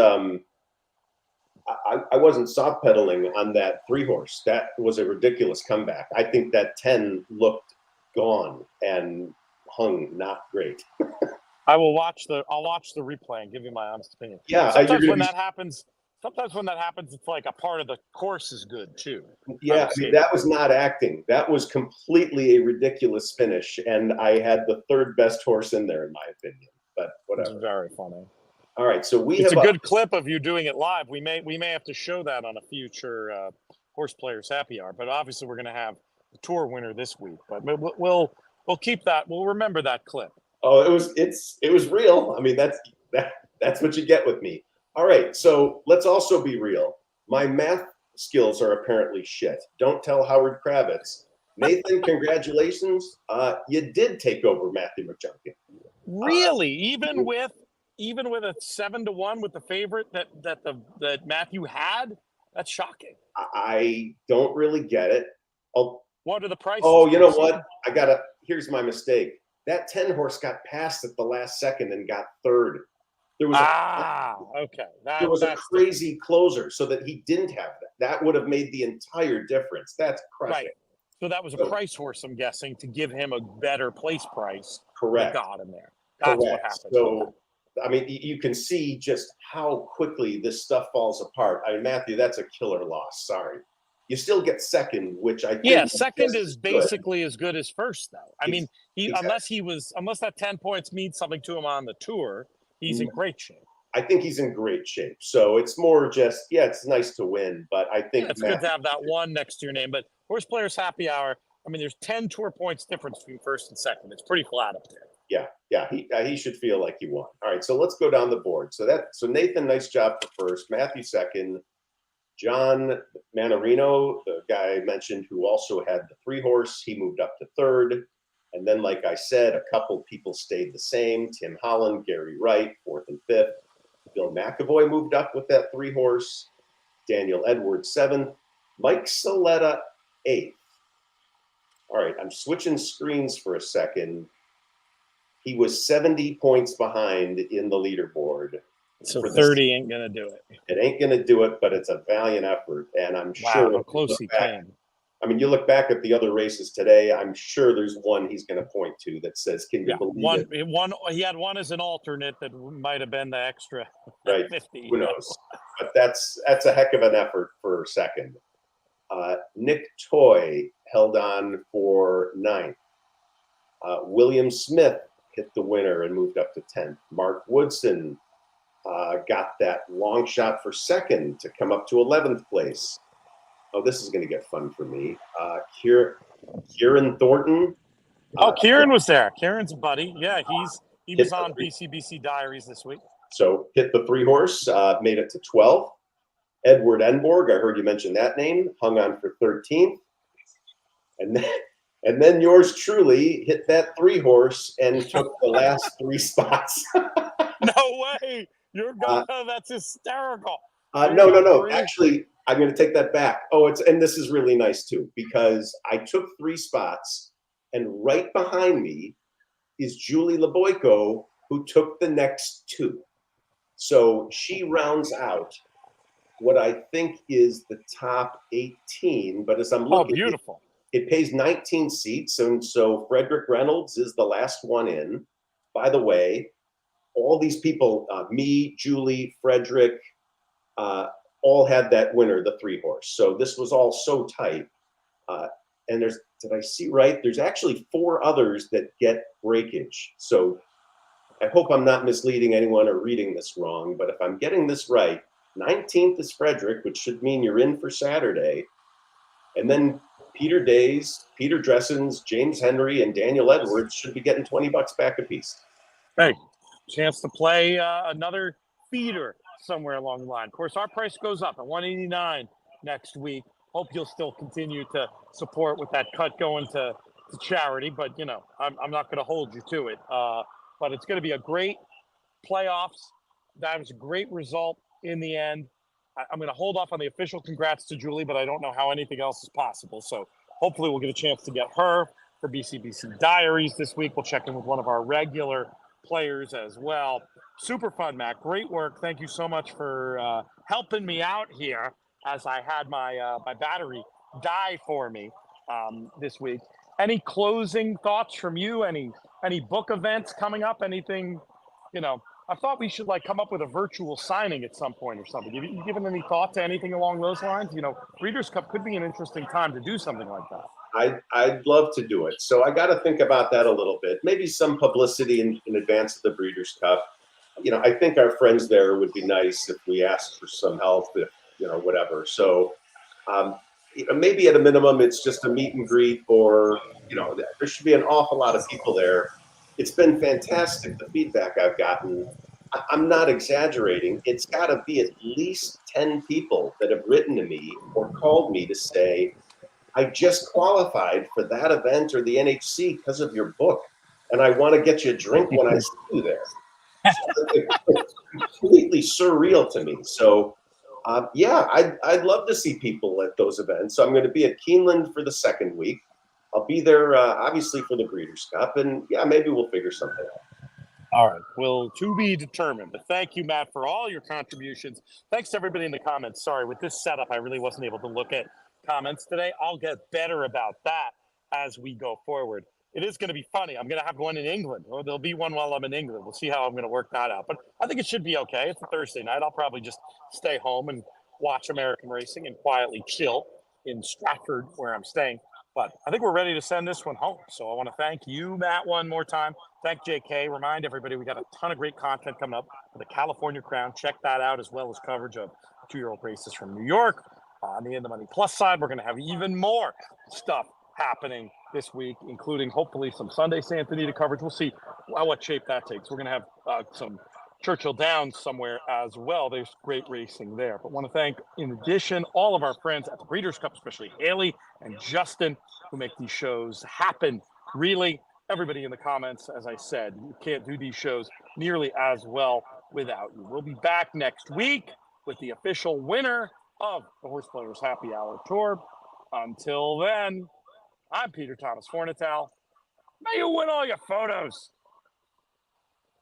C: soft pedaling on that 3-horse. That was a ridiculous comeback. I think that 10 looked gone and hung not great.
D: I'll watch the replay and give you my honest opinion.
C: Yeah,
D: sometimes when that happens, it's like a part of the course is good too.
C: Yeah, that was not acting. That was completely a ridiculous finish, and I had the 3rd best horse in there, in my opinion. But whatever.
D: It's very funny.
C: All right, so
D: it's a good clip of you doing it live. We may have to show that on a future Horse Players Happy Hour. But obviously, we're going to have the tour winner this week. But we'll keep that. We'll remember that clip.
C: Oh, it was real. I mean, that's what you get with me. All right, so let's also be real. My math skills are apparently shit. Don't tell Howard Kravitz. Nathan, congratulations. You did take over Matthew McJunkin.
D: Really? Even with a 7-1 with the favorite that Matthew had? That's shocking.
C: I don't really get it.
D: What are the prices?
C: Oh, you know what? Here's my mistake. That 10 horse got passed at the last second and got 3rd. There was a crazy closer so that he didn't have that. That would have made the entire difference. That's crushing.
D: Right. So that was a price horse, I'm guessing, to give him a better place price.
C: Correct.
D: Got him there. That's what happened.
C: So, I mean, you can see just how quickly this stuff falls apart. I mean, Matthew, that's a killer loss. Sorry. You still get second, which I think
D: second is basically as good as first, though. I mean,
C: exactly.
D: unless that 10 points means something to him on the tour, he's in great shape.
C: I think he's in great shape. So it's more just, it's nice to win, but I think
D: it's good to have that one next to your name. But Horse Players Happy Hour, I mean, there's 10 tour points difference between first and second. It's pretty flat up there.
C: Yeah. He should feel like he won. All right, so let's go down the board. So Nathan, nice job for first. Matthew second. John Manarino, the guy I mentioned who also had the 3-horse, he moved up to 3rd. And then, like I said, a couple people stayed the same. Tim Holland, Gary Wright, 4th and 5th. Bill McAvoy moved up with that 3-horse. Daniel Edwards, 7th. Mike Saletta, 8th. All right, I'm switching screens for a second. He was 70 points behind in the leaderboard.
D: So 30 ain't going to do it.
C: It ain't going to do it, but it's a valiant effort. And I'm sure
D: how close he came.
C: I mean, you look back at the other races today, I'm sure there's one he's going to point to that says, can you believe it?
D: He had one as an alternate that might have been the extra 50.
C: Who knows? But that's a heck of an effort for second. Nick Toy held on for 9th. William Smith hit the winner and moved up to 10th. Mark Woodson got that long shot for second to come up to 11th place. Oh, this is going to get fun for me. Kieran Thornton.
D: Kieran was there. Kieran's a buddy. Yeah, he was on BCBC Diaries this week.
C: So hit the 3-horse, made it to 12th. Edward Enborg, I heard you mention that name, hung on for 13th. And then yours truly hit that 3-horse and took the last 3 spots.
D: No way. You're going, that's hysterical.
C: No. Actually, I'm going to take that back. And this is really nice too, because I took 3 spots, and right behind me is Julie Leboyko, who took the next 2. So she rounds out what I think is the top 18. But as I'm looking,
D: beautiful.
C: It pays 19 seats, and so Frederick Reynolds is the last one in. By the way, all these people, me, Julie, Frederick, all had that winner, the 3-horse. So this was all so tight. And did I see right? There's actually 4 others that get breakage. So I hope I'm not misleading anyone or reading this wrong, but if I'm getting this right, 19th is Frederick, which should mean you're in for Saturday. And then Peter Days, Peter Dressens, James Henry, and Daniel Edwards should be getting $20 back a piece.
D: Hey, chance to play another feeder somewhere along the line. Of course, our price goes up at $189 next week. Hope you'll still continue to support with that cut going to charity, but you know, I'm not going to hold you to it. But it's going to be a great playoffs. That was a great result in the end. I'm going to hold off on the official congrats to Julie, but I don't know how anything else is possible. So hopefully we'll get a chance to get her for BCBC Diaries this week. We'll check in with one of our regular players as well. Super fun, Matt. Great work. Thank you so much for helping me out here as I had my my battery die for me this week. Any closing thoughts from you? Any book events coming up? Anything, you know? I thought we should like come up with a virtual signing at some point or something. Have you given any thought to anything along those lines? You know, Breeders' Cup could be an interesting time to do something like that.
C: I'd love to do it. So I got to think about that a little bit. Maybe some publicity in advance of the Breeders' Cup. You know, I think our friends there would be nice if we asked for some help, if, you know, whatever. So you know, maybe at a minimum, it's just a meet and greet, or, you know, there should be an awful lot of people there. It's been fantastic, the feedback I've gotten. I'm not exaggerating. It's got to be at least 10 people that have written to me or called me to say, I just qualified for that event or the NHC because of your book, and I want to get you a drink when I see you there. So it's completely surreal to me. So, yeah, I'd love to see people at those events. So I'm going to be at Keeneland for the second week. I'll be there, obviously, for the Breeders' Cup, and yeah, maybe we'll figure something out.
D: All right. Well, to be determined. But thank you, Matt, for all your contributions. Thanks to everybody in the comments. Sorry, with this setup, I really wasn't able to look at comments today. I'll get better about that as we go forward. It is going to be funny. I'm going to have one in England, or there'll be one while I'm in England. We'll see how I'm going to work that out. But I think it should be okay. It's a Thursday night. I'll probably just stay home and watch American racing and quietly chill in Stratford, where I'm staying. But I think we're ready to send this one home. So I want to thank you, Matt, one more time. Thank JK. Remind everybody we got a ton of great content coming up for the California Crown. Check that out, as well as coverage of 2-year-old races from New York. On the In the Money Plus side, we're going to have even more stuff happening this week, including hopefully some Sunday Santa Anita coverage. We'll see what shape that takes. We're going to have some Churchill Downs somewhere as well. There's great racing there. But want to thank, in addition, all of our friends at the Breeders' Cup, especially Haley and Justin, who make these shows happen. Really, everybody in the comments, as I said, you can't do these shows nearly as well without you. We'll be back next week with the official winner of the HorsePlayers Happy Hour Tour. Until then, I'm Peter Thomas Fornatal. May you win all your photos.